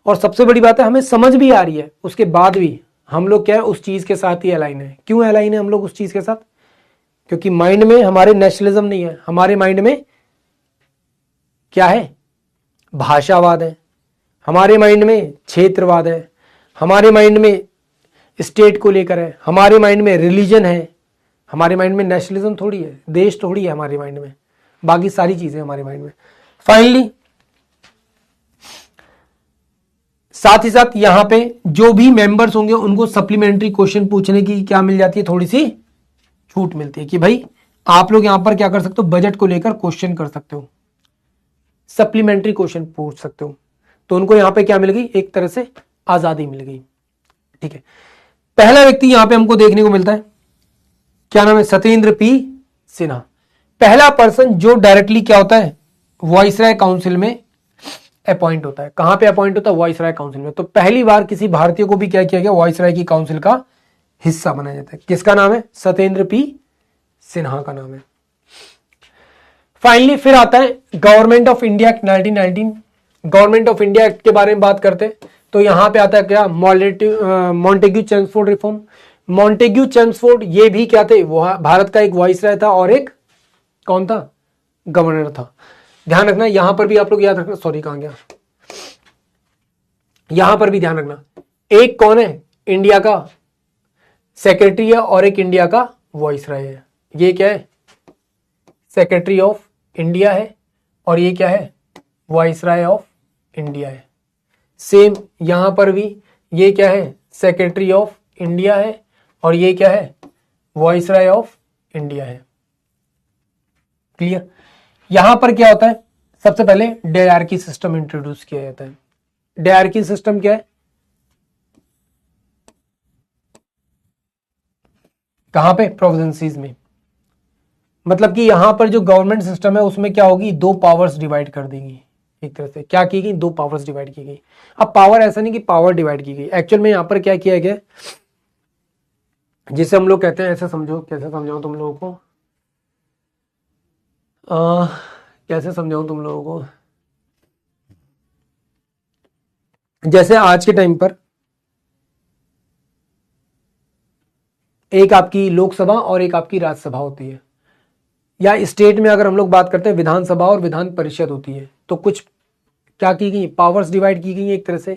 और सबसे बड़ी बात है हमें समझ भी आ रही है। उसके बाद भी हम लोग क्या है, उस चीज के साथ ही अलाइन है। क्यों अलाइन है हम लोग उस चीज के साथ? क्योंकि माइंड में हमारे नेशनलिज्म नहीं है, हमारे माइंड में क्या है, भाषावाद है, हमारे माइंड में क्षेत्रवाद है, हमारे माइंड में स्टेट को लेकर है, हमारे माइंड में रिलीजन है, हमारे माइंड में नेशनलिज्म थोड़ी है, देश थोड़ी है हमारे माइंड में, बाकी सारी चीजें हमारे माइंड में। फाइनली साथ ही साथ यहां पे जो भी मेंबर्स होंगे उनको सप्लीमेंट्री क्वेश्चन पूछने की क्या मिल जाती है, थोड़ी सी छूट मिलती है कि भाई आप लोग यहां पर क्या कर सकते हो, बजट को लेकर क्वेश्चन कर सकते हो, सप्लीमेंट्री क्वेश्चन पूछ सकते हो। तो उनको यहां पे क्या मिल गई, एक तरह से आजादी मिल गई। ठीक है, पहला व्यक्ति यहां पे हमको देखने को मिलता है, क्या नाम है, सत्येंद्र पी सिन्हा। पहला पर्सन जो डायरेक्टली क्या होता है, वाइसराय काउंसिल में अपॉइंट होता है। कहां पे अपॉइंट होता है, वाइसराय काउंसिल में। तो पहली बार किसी भारतीय को भी क्या किया गया, वाइसराय की काउंसिल का हिस्सा बनाया जाता है। किसका नाम है, सत्येंद्र पी सिन्हा का नाम है। फाइनली फिर आता है government of India act 1919। Government of India act के बारे में बात करते हैं तो यहां पे आता है क्या, Montagu Chelmsford reform. Montagu Chelmsford ये भी क्या थे, वो भारत का एक वाइसराय था और एक कौन था, गवर्नर था। ध्यान रखना यहां पर भी आप लोग याद रखना, सॉरी कहां गया, यहां पर भी ध्यान रखना, एक कौन है, इंडिया का सेक्रेटरी है और एक इंडिया का वाइसराय है। ये क्या है, सेक्रेटरी ऑफ इंडिया है और ये क्या है, वाइसराय ऑफ इंडिया है। सेम यहां पर भी ये क्या है, सेक्रेटरी ऑफ इंडिया है और ये क्या है, वाइसराय ऑफ इंडिया है। क्लियर? यहां पर क्या होता है, सबसे पहले डायरकी सिस्टम इंट्रोड्यूस किया जाता है। डायरकी सिस्टम क्या है, कहां पे, प्रोविडेंसीज में। मतलब कि यहां पर जो गवर्नमेंट सिस्टम है उसमें क्या होगी, दो पावर्स डिवाइड कर देंगी। एक तरह से क्या की गई, दो पावर्स डिवाइड की गई। अब पावर ऐसा नहीं कि पावर डिवाइड की गई, एक्चुअल में यहां पर क्या किया गया, जिसे हम लोग कहते हैं, ऐसे समझो, कैसे समझाऊं तुम लोगों को, कैसे समझाऊं तुम लोगों को, जैसे आज के टाइम पर एक आपकी लोकसभा और एक आपकी राज्यसभा होती है, या स्टेट में अगर हम लोग बात करते हैं विधानसभा और विधान परिषद होती है। तो कुछ क्या की गई, पावर्स डिवाइड की गई एक तरह से,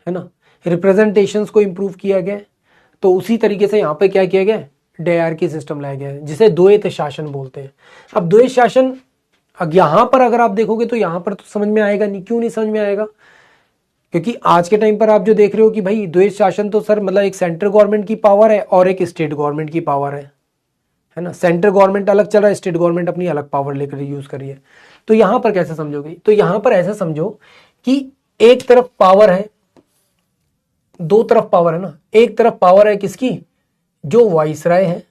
है ना, रिप्रेजेंटेशंस को इंप्रूव किया गया। तो उसी तरीके से यहाँ पे क्या किया गया, डायरकी सिस्टम लाया गया है, जिसे द्वैत शासन बोलते हैं। अब द्वैत शासन, अब यहाँ पर अगर आप देखोगे तो यहाँ पर तो समझ में आएगा नहीं। क्यों नहीं समझ में आएगा, क्योंकि आज के टाइम पर आप जो देख रहे हो कि भाई द्वैत शासन तो सर मतलब एक सेंट्रल गवर्नमेंट की पावर है और एक स्टेट गवर्नमेंट की पावर है ना। सेंट्रल गवर्नमेंट अलग चल रहा है, स्टेट गवर्नमेंट अपनी अलग पावर लेकर यूज कर रही है। तो यहां पर कैसे समझोगे, तो यहां पर ऐसे समझो कि एक तरफ पावर है, दो तरफ पावर है ना। एक तरफ पावर है किसकी, जो वाइसराय है,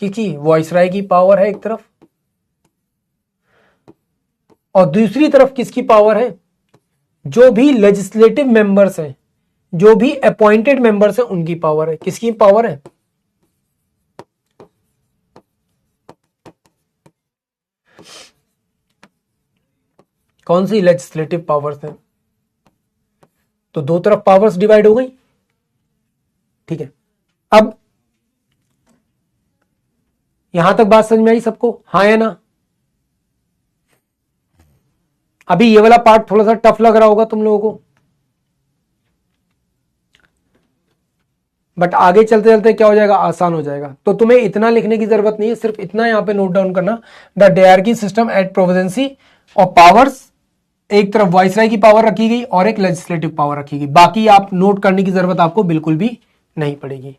किसकी, वाइसराय की पावर है एक तरफ, और दूसरी तरफ किसकी पावर है, जो भी लेजिस्लेटिव मेंबर्स हैं, जो भी अपॉइंटेड मेंबर्स हैं, उनकी पावर है। किसकी पावर है, कौन सी, लेजिस्लेटिव पावर्स हैं। तो दो तरफ पावर्स डिवाइड हो गई। ठीक है, अब यहां तक बात समझ में आई सबको, हाँ या ना। अभी ये वाला पार्ट थोड़ा सा टफ लग रहा होगा तुम लोगों को, बट आगे चलते चलते क्या हो जाएगा, आसान हो जाएगा। तो तुम्हें इतना लिखने की जरूरत नहीं है, सिर्फ इतना यहां पे नोट डाउन करना, द डायरकी सिस्टम एट प्रोविडेंसी और पावर्स, एक तरफ वाइसराय की पावर रखी गई और एक लेजिस्लेटिव पावर रखी गई। बाकी आप नोट करने की जरूरत आपको बिल्कुल भी नहीं पड़ेगी।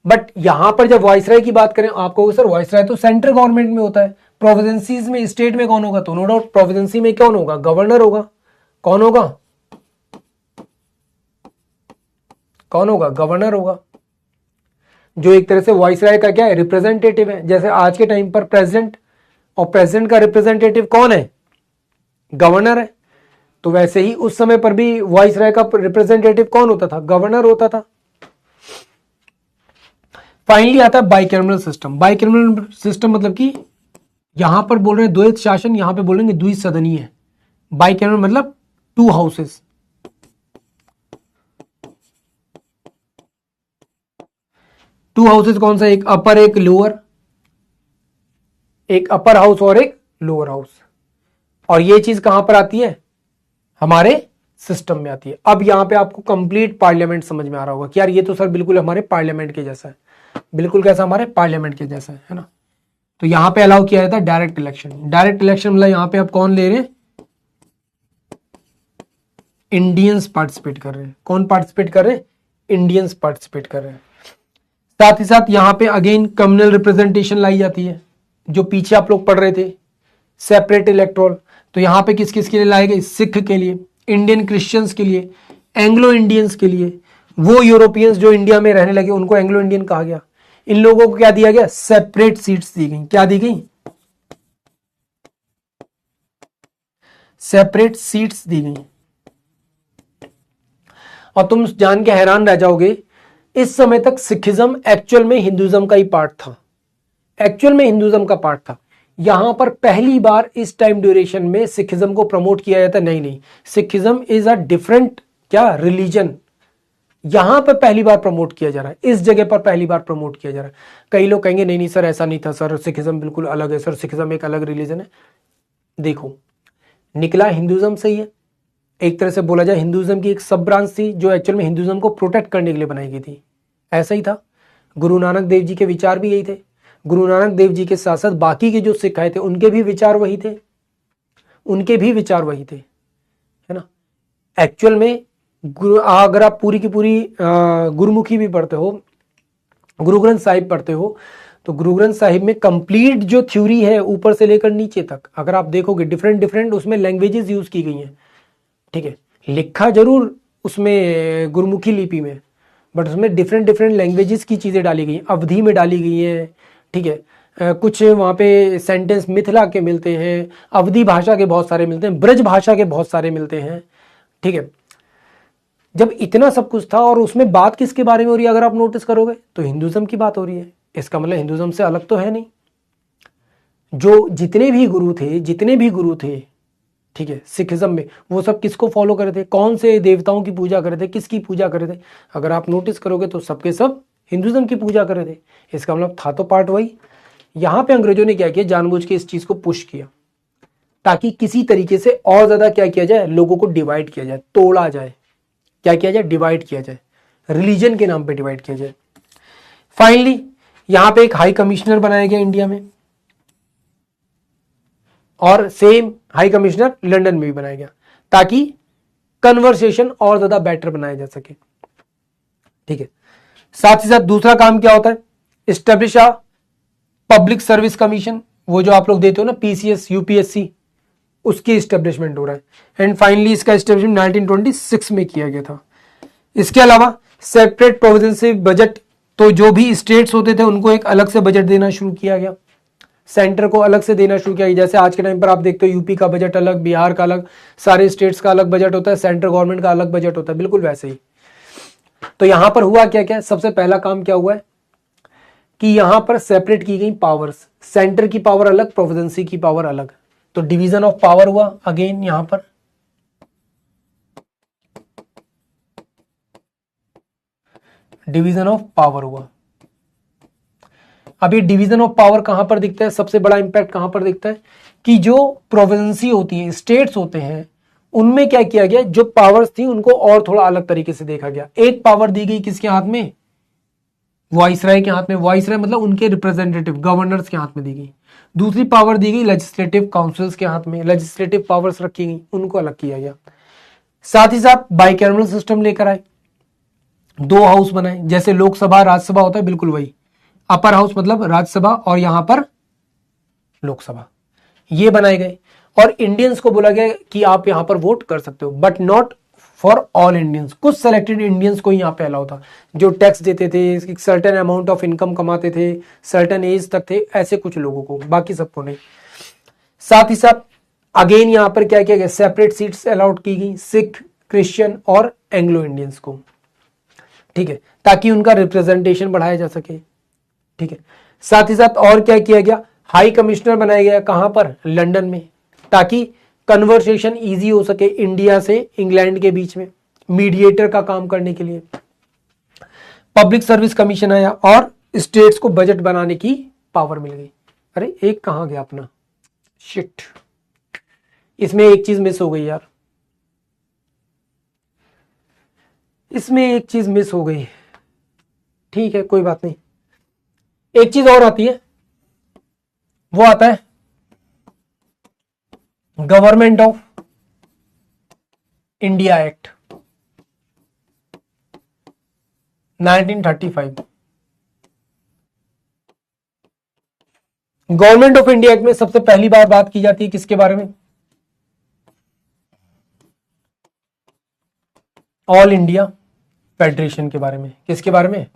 बट यहां पर जब वाइसराय की बात करें, आपको सर वाइसराय तो सेंट्रल गवर्नमेंट में होता है, प्रोविडेंसीज में, स्टेट में कौन होगा? तो नो डाउट प्रोविडेंसी में कौन होगा? गवर्नर होगा। कौन होगा? कौन होगा? गवर्नर होगा, जो एक तरह से वाइसराय का क्या है? रिप्रेजेंटेटिव है। जैसे आज के टाइम पर प्रेसिडेंट, और प्रेसिडेंट का रिप्रेजेंटेटिव कौन है? गवर्नर है। तो वैसे ही उस समय पर भी वाइसराय का रिप्रेजेंटेटिव कौन होता था? गवर्नर होता था। फाइनली आता है बाइकैमरल सिस्टम। बाइकैमरल सिस्टम मतलब कि यहां पर बोल रहे हैं द्वैत शासन, यहां पे बोलेंगे द्विसदनीय है। बाइकैमरल मतलब टू हाउसेस। टू हाउसेस कौन सा? एक अपर एक लोअर, एक अपर हाउस और एक लोअर हाउस। और ये चीज कहां पर आती है? हमारे सिस्टम में आती है। अब यहां पे आपको कंप्लीट पार्लियामेंट समझ में आ रहा होगा कि यार ये तो सर बिल्कुल हमारे पार्लियामेंट के जैसा है। बिल्कुल कैसा? हमारे पार्लियामेंट के जैसा है ना। तो यहां पे अलाउ किया जाता है डायरेक्ट इलेक्शन। डायरेक्ट इलेक्शन मतलब यहां पे आप कौन ले रहे हैं? इंडियंस पार्टिसिपेट कर रहे हैं। कौन पार्टिसिपेट कर रहे हैं? इंडियंस पार्टिसिपेट कर रहे हैं। साथ ही साथ यहां पे अगेन कम्युनल रिप्रेजेंटेशन लाई जाती है, जो पीछे आप लोग पढ़ रहे थे, सेपरेट इलेक्टोरल। तो यहां पे किस किस के लिए लाए गए? सिख के लिए, इंडियन क्रिश्चियंस के लिए, एंग्लो इंडियंस के लिए। वो यूरोपियंस जो इंडिया में रहने लगे उनको एंग्लो इंडियन कहा गया। इन लोगों को क्या दिया गया? सेपरेट सीट्स दी गई। क्या दी गई? सेपरेट सीट्स दी गई। और तुम जान के हैरान रह जाओगे, इस समय तक सिखिज्म एक्चुअल में हिंदुइज्म का ही पार्ट था। एक्चुअल में हिंदुइज्म का पार्ट था। यहां पर पहली बार इस टाइम ड्यूरेशन में सिखिज्म को प्रमोट किया जाता है। नहीं, सिखिज्म इज अ डिफरेंट क्या रिलीजन। यहां पर पहली बार प्रमोट किया जा रहा है, इस जगह पर पहली बार प्रमोट किया जा रहा है। कई लोग कहेंगे नहीं सर ऐसा नहीं था सर, सिखिज्म बिल्कुल अलग है सर, सिखिज्म एक अलग रिलीजन है। देखो, निकला हिंदुइज्म से ही है। एक तरह से बोला जाए हिंदुइज्म की एक सब ब्रांच थी जो एक्चुअल में हिंदुइज्म को प्रोटेक्ट करने के लिए बनाई गई थी। ऐसा ही था। गुरु नानक देव जी के विचार भी यही थे। गुरु नानक देव जी के साथ साथ बाकी के जो सिख आए थे उनके भी विचार वही थे, उनके भी विचार वही थे, है ना। एक्चुअल में अगर आप पूरी की पूरी गुरुमुखी भी पढ़ते हो, गुरु ग्रंथ साहिब पढ़ते हो, तो गुरु ग्रंथ साहिब में कंप्लीट जो थ्योरी है ऊपर से लेकर नीचे तक, अगर आप देखोगे डिफरेंट डिफरेंट उसमें लैंग्वेजेस यूज की गई हैं। ठीक है, लिखा जरूर उसमें गुरुमुखी लिपि में, बट उसमें डिफरेंट डिफरेंट लैंग्वेजेस की चीज़ें डाली गई हैं, अवधी में डाली गई हैं। ठीक है, कुछ वहाँ पे सेंटेंस मिथिला के मिलते हैं, अवधी भाषा के बहुत सारे मिलते हैं, ब्रज भाषा के बहुत सारे मिलते हैं। ठीक है, जब इतना सब कुछ था और उसमें बात किसके बारे में हो रही है अगर आप नोटिस करोगे तो हिंदुइज्म की बात हो रही है। इसका मतलब हिंदुइज्म से अलग तो है नहीं। जो जितने भी गुरु थे, ठीक है, सिखिज्म में, वो सब किसको फॉलो करे थे? कौन से देवताओं की पूजा करे थे? किसकी पूजा करे थे? अगर आप नोटिस करोगे तो सबके सब हिंदुइज्म की पूजा करे थे। इसका मतलब था तो पार्ट वही। यहां पे अंग्रेजों ने क्या किया? जानबूझ के इस चीज को पुश किया ताकि किसी तरीके से और ज्यादा क्या किया जाए? लोगों को डिवाइड किया जाए, तोड़ा जाए। क्या किया जाए? डिवाइड किया जाए, रिलीजन के नाम पे डिवाइड किया जाए। फाइनली यहां पे एक हाई कमिश्नर बनाया गया इंडिया में, और सेम हाई कमिश्नर लंदन में भी बनाया गया ताकि कन्वर्सेशन और ज्यादा बेटर बनाया जा सके। ठीक है, साथ ही साथ दूसरा काम क्या होता है? Establish a public service commission, वो जो आप लोग देते हो ना पीसीएस यूपीएससी, उसकी इस्टेब्लिशमेंट हो रहा है। एंड फाइनली इसका इस्टेब्लिशमेंट 1926 में किया गया था। इसके अलावा सेपरेट प्रोविडेंसी बजट, तो जो भी स्टेट्स होते थे उनको एक अलग से बजट देना शुरू किया गया, सेंटर को अलग से देना शुरू किया गया। जैसे आज के टाइम पर आप देखते हो यूपी का बजट अलग, बिहार का अलग, सारे स्टेट्स का अलग बजट होता है, सेंट्रल गवर्नमेंट का अलग बजट होता है, बिल्कुल वैसे ही। तो यहां पर हुआ क्या क्या? सबसे पहला काम क्या हुआ है कि यहां पर सेपरेट की गई पावर्स, सेंटर की पावर अलग, प्रोविडेंसी की पावर अलग। तो डिवीजन ऑफ पावर हुआ अगेन यहां पर। डिवीजन ऑफ पावर हुआ। अब ये डिवीजन ऑफ पावर कहां पर दिखता है? सबसे बड़ा इंपैक्ट कहां पर दिखता है कि जो प्रोविडेंसी होती है, स्टेट्स होते हैं, उनमें क्या किया गया? जो पावर्स थी उनको और थोड़ा अलग तरीके से देखा गया। एक पावर दी गई किसके हाथ में? वाइसराय के हाथ में। वाइसराय मतलब उनके रिप्रेजेंटेटिव गवर्नर्स के हाथ में दी गई। दूसरी पावर दी गई लेजिस्लेटिव काउंसिल्स के हाथ में, लेजिस्लेटिव पावर्स रखी गई, उनको अलग किया गया। साथ ही साथ बाइकैमरल सिस्टम लेकर आए, दो हाउस बनाए, जैसे लोकसभा राज्यसभा होता है बिल्कुल वही। अपर हाउस मतलब राज्यसभा और यहां पर लोकसभा। ये बनाए गए और इंडियंस को बोला गया कि आप यहां पर वोट कर सकते हो, but not for all Indians. कुछ सेलेक्टेड इंडियंस को यहाँ पे अलाउ था, जो टैक्स देते थे, सर्टेन अमाउंट ऑफ इनकम कमाते थे, सर्टेन एज तक थे, ऐसे कुछ लोगों को, बाकी सबको नहीं। साथ ही साथ अगेन यहां पर क्या किया गया, सेपरेट सीट्स अलाउड की गई सिख, क्रिश्चियन और एंग्लो इंडियंस को, ठीक है, ताकि उनका रिप्रेजेंटेशन बढ़ाया जा सके, ठीक है। साथ ही साथ और क्या किया गया, हाई कमिश्नर बनाया गया, कहां पर, लंदन में, ताकि कन्वर्सेशन इजी हो सके इंडिया से इंग्लैंड के बीच में, मीडिएटर का काम करने के लिए। पब्लिक सर्विस कमीशन आया और स्टेट्स को बजट बनाने की पावर मिल गई। अरे एक कहां गया अपना, शिट, इसमें एक चीज मिस हो गई यार, इसमें एक चीज मिस हो गई, ठीक है कोई बात नहीं। एक चीज और आती है, वो आता है government of India act 1935। Government of India act में सबसे पहली बार बात की जाती है किसके बारे में, ऑल इंडिया फेडरेशन के बारे में। किसके बारे में,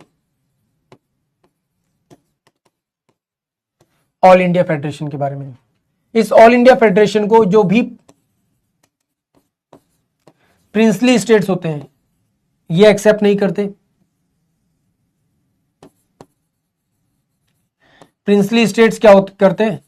ऑल इंडिया फेडरेशन के बारे में। इस ऑल इंडिया फेडरेशन को जो भी प्रिंसली स्टेट्स होते हैं ये एक्सेप्ट नहीं करते। प्रिंसली स्टेट्स क्या करते हैं,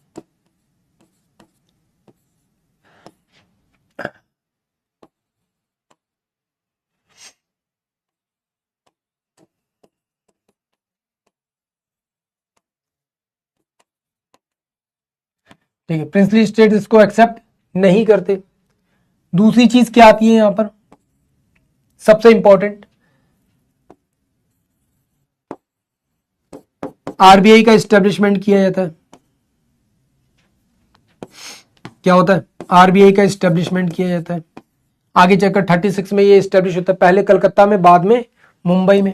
ठीक है, प्रिंसली स्टेट्स इसको एक्सेप्ट नहीं करते। दूसरी चीज क्या आती है यहां पर, सबसे इंपॉर्टेंट, आरबीआई का एस्टेब्लिशमेंट किया जाता है। क्या होता है, आरबीआई का एस्टेब्लिशमेंट किया जाता है। आगे चलकर 36 में ये एस्टेब्लिश होता है, पहले कलकत्ता में, बाद में मुंबई में।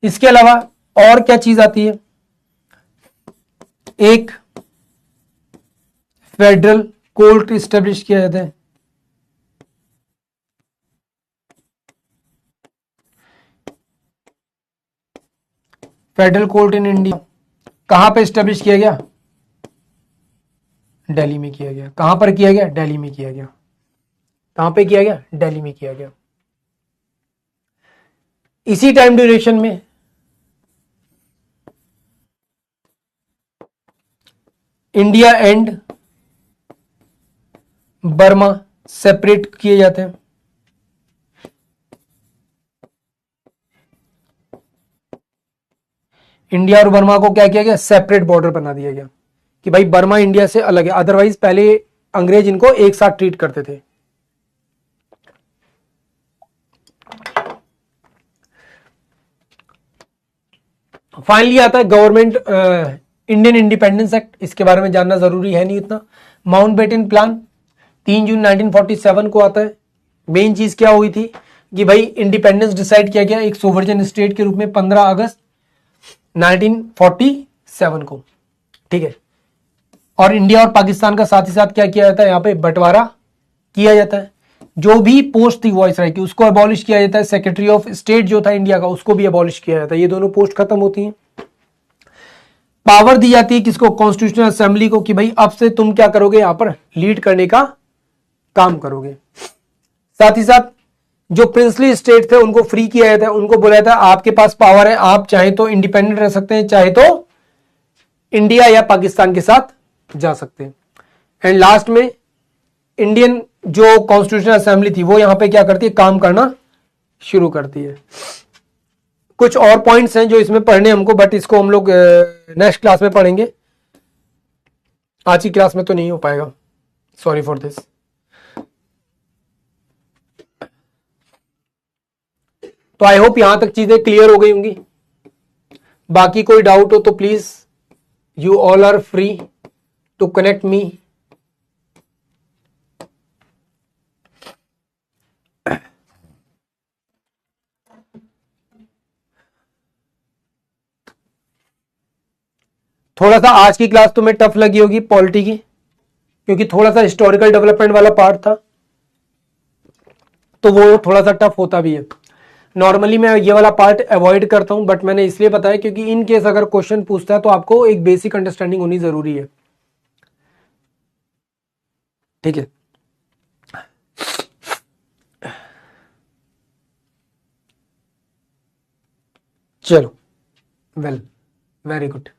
इसके अलावा और क्या चीज आती है, एक फेडरल कोर्ट एस्टेब्लिश किया जाता है। फेडरल कोर्ट इन इंडिया कहां पे एस्टेब्लिश किया गया, दिल्ली में किया गया। कहां पर किया गया, दिल्ली में किया गया। कहां पे किया गया, दिल्ली में किया गया। इसी टाइम ड्यूरेशन में इंडिया एंड बर्मा सेपरेट किए जाते हैं। इंडिया और बर्मा को क्या किया गया, सेपरेट बॉर्डर बना दिया गया कि भाई बर्मा इंडिया से अलग है। अदरवाइज पहले अंग्रेज इनको एक साथ ट्रीट करते थे। फाइनली आता है गवर्नमेंट इंडियन इंडिपेंडेंस एक्ट। इसके बारे में जानना जरूरी है नहीं इतना। माउंटबेटन प्लान 3 जून 1947 को आता है। मेन चीज क्या हुई थी कि भाई इंडिपेंडेंस डिसाइड किया गया एक सोवर्जन स्टेट के रूप में 15 अगस्त 1947 को, ठीक है। और इंडिया और पाकिस्तान का साथ ही साथ क्या किया जाता है, यहां पे बंटवारा किया जाता है। जो भी पोस्ट थी वॉइस राय की उसको अबॉलिश किया जाता है। सेक्रेटरी ऑफ स्टेट जो था इंडिया का उसको भी अबॉलिश किया जाता है। ये दोनों पोस्ट खत्म होती हैं। पावर दी जाती है किसको, कॉन्स्टिट्यूशनल असेंबली को, कि भाई अब से तुम क्या करोगे, यहां पर लीड करने का काम करोगे। साथ ही साथ जो प्रिंसली स्टेट थे उनको फ्री किया जाता है। उनको बोला जाता है आपके पास पावर है, आप चाहे तो इंडिपेंडेंट रह सकते हैं, चाहे तो इंडिया या पाकिस्तान के साथ जा सकते हैं। एंड लास्ट में इंडियन जो कॉन्स्टिट्यूशनल असेंबली थी वो यहां पे क्या करती है, काम करना शुरू करती है। कुछ और पॉइंट्स हैं जो इसमें पढ़ने हमको, बट इसको हम लोग नेक्स्ट क्लास में पढ़ेंगे। आज की क्लास में तो नहीं हो पाएगा, सॉरी फॉर दिस। तो आई होप यहां तक चीजें क्लियर हो गई होंगी। बाकी कोई डाउट हो तो please you all are free to connect me. थोड़ा सा आज की क्लास तुम्हें टफ लगी होगी पॉलिटी की, क्योंकि थोड़ा सा हिस्टोरिकल डेवलपमेंट वाला पार्ट था, तो वो थोड़ा सा टफ होता भी है। नॉर्मली मैं ये वाला पार्ट अवॉइड करता हूं, बट मैंने इसलिए बताया क्योंकि इन केस अगर क्वेश्चन पूछता है तो आपको एक बेसिक अंडरस्टैंडिंग होनी जरूरी है। ठीक है, चलो, वेल, वेरी गुड।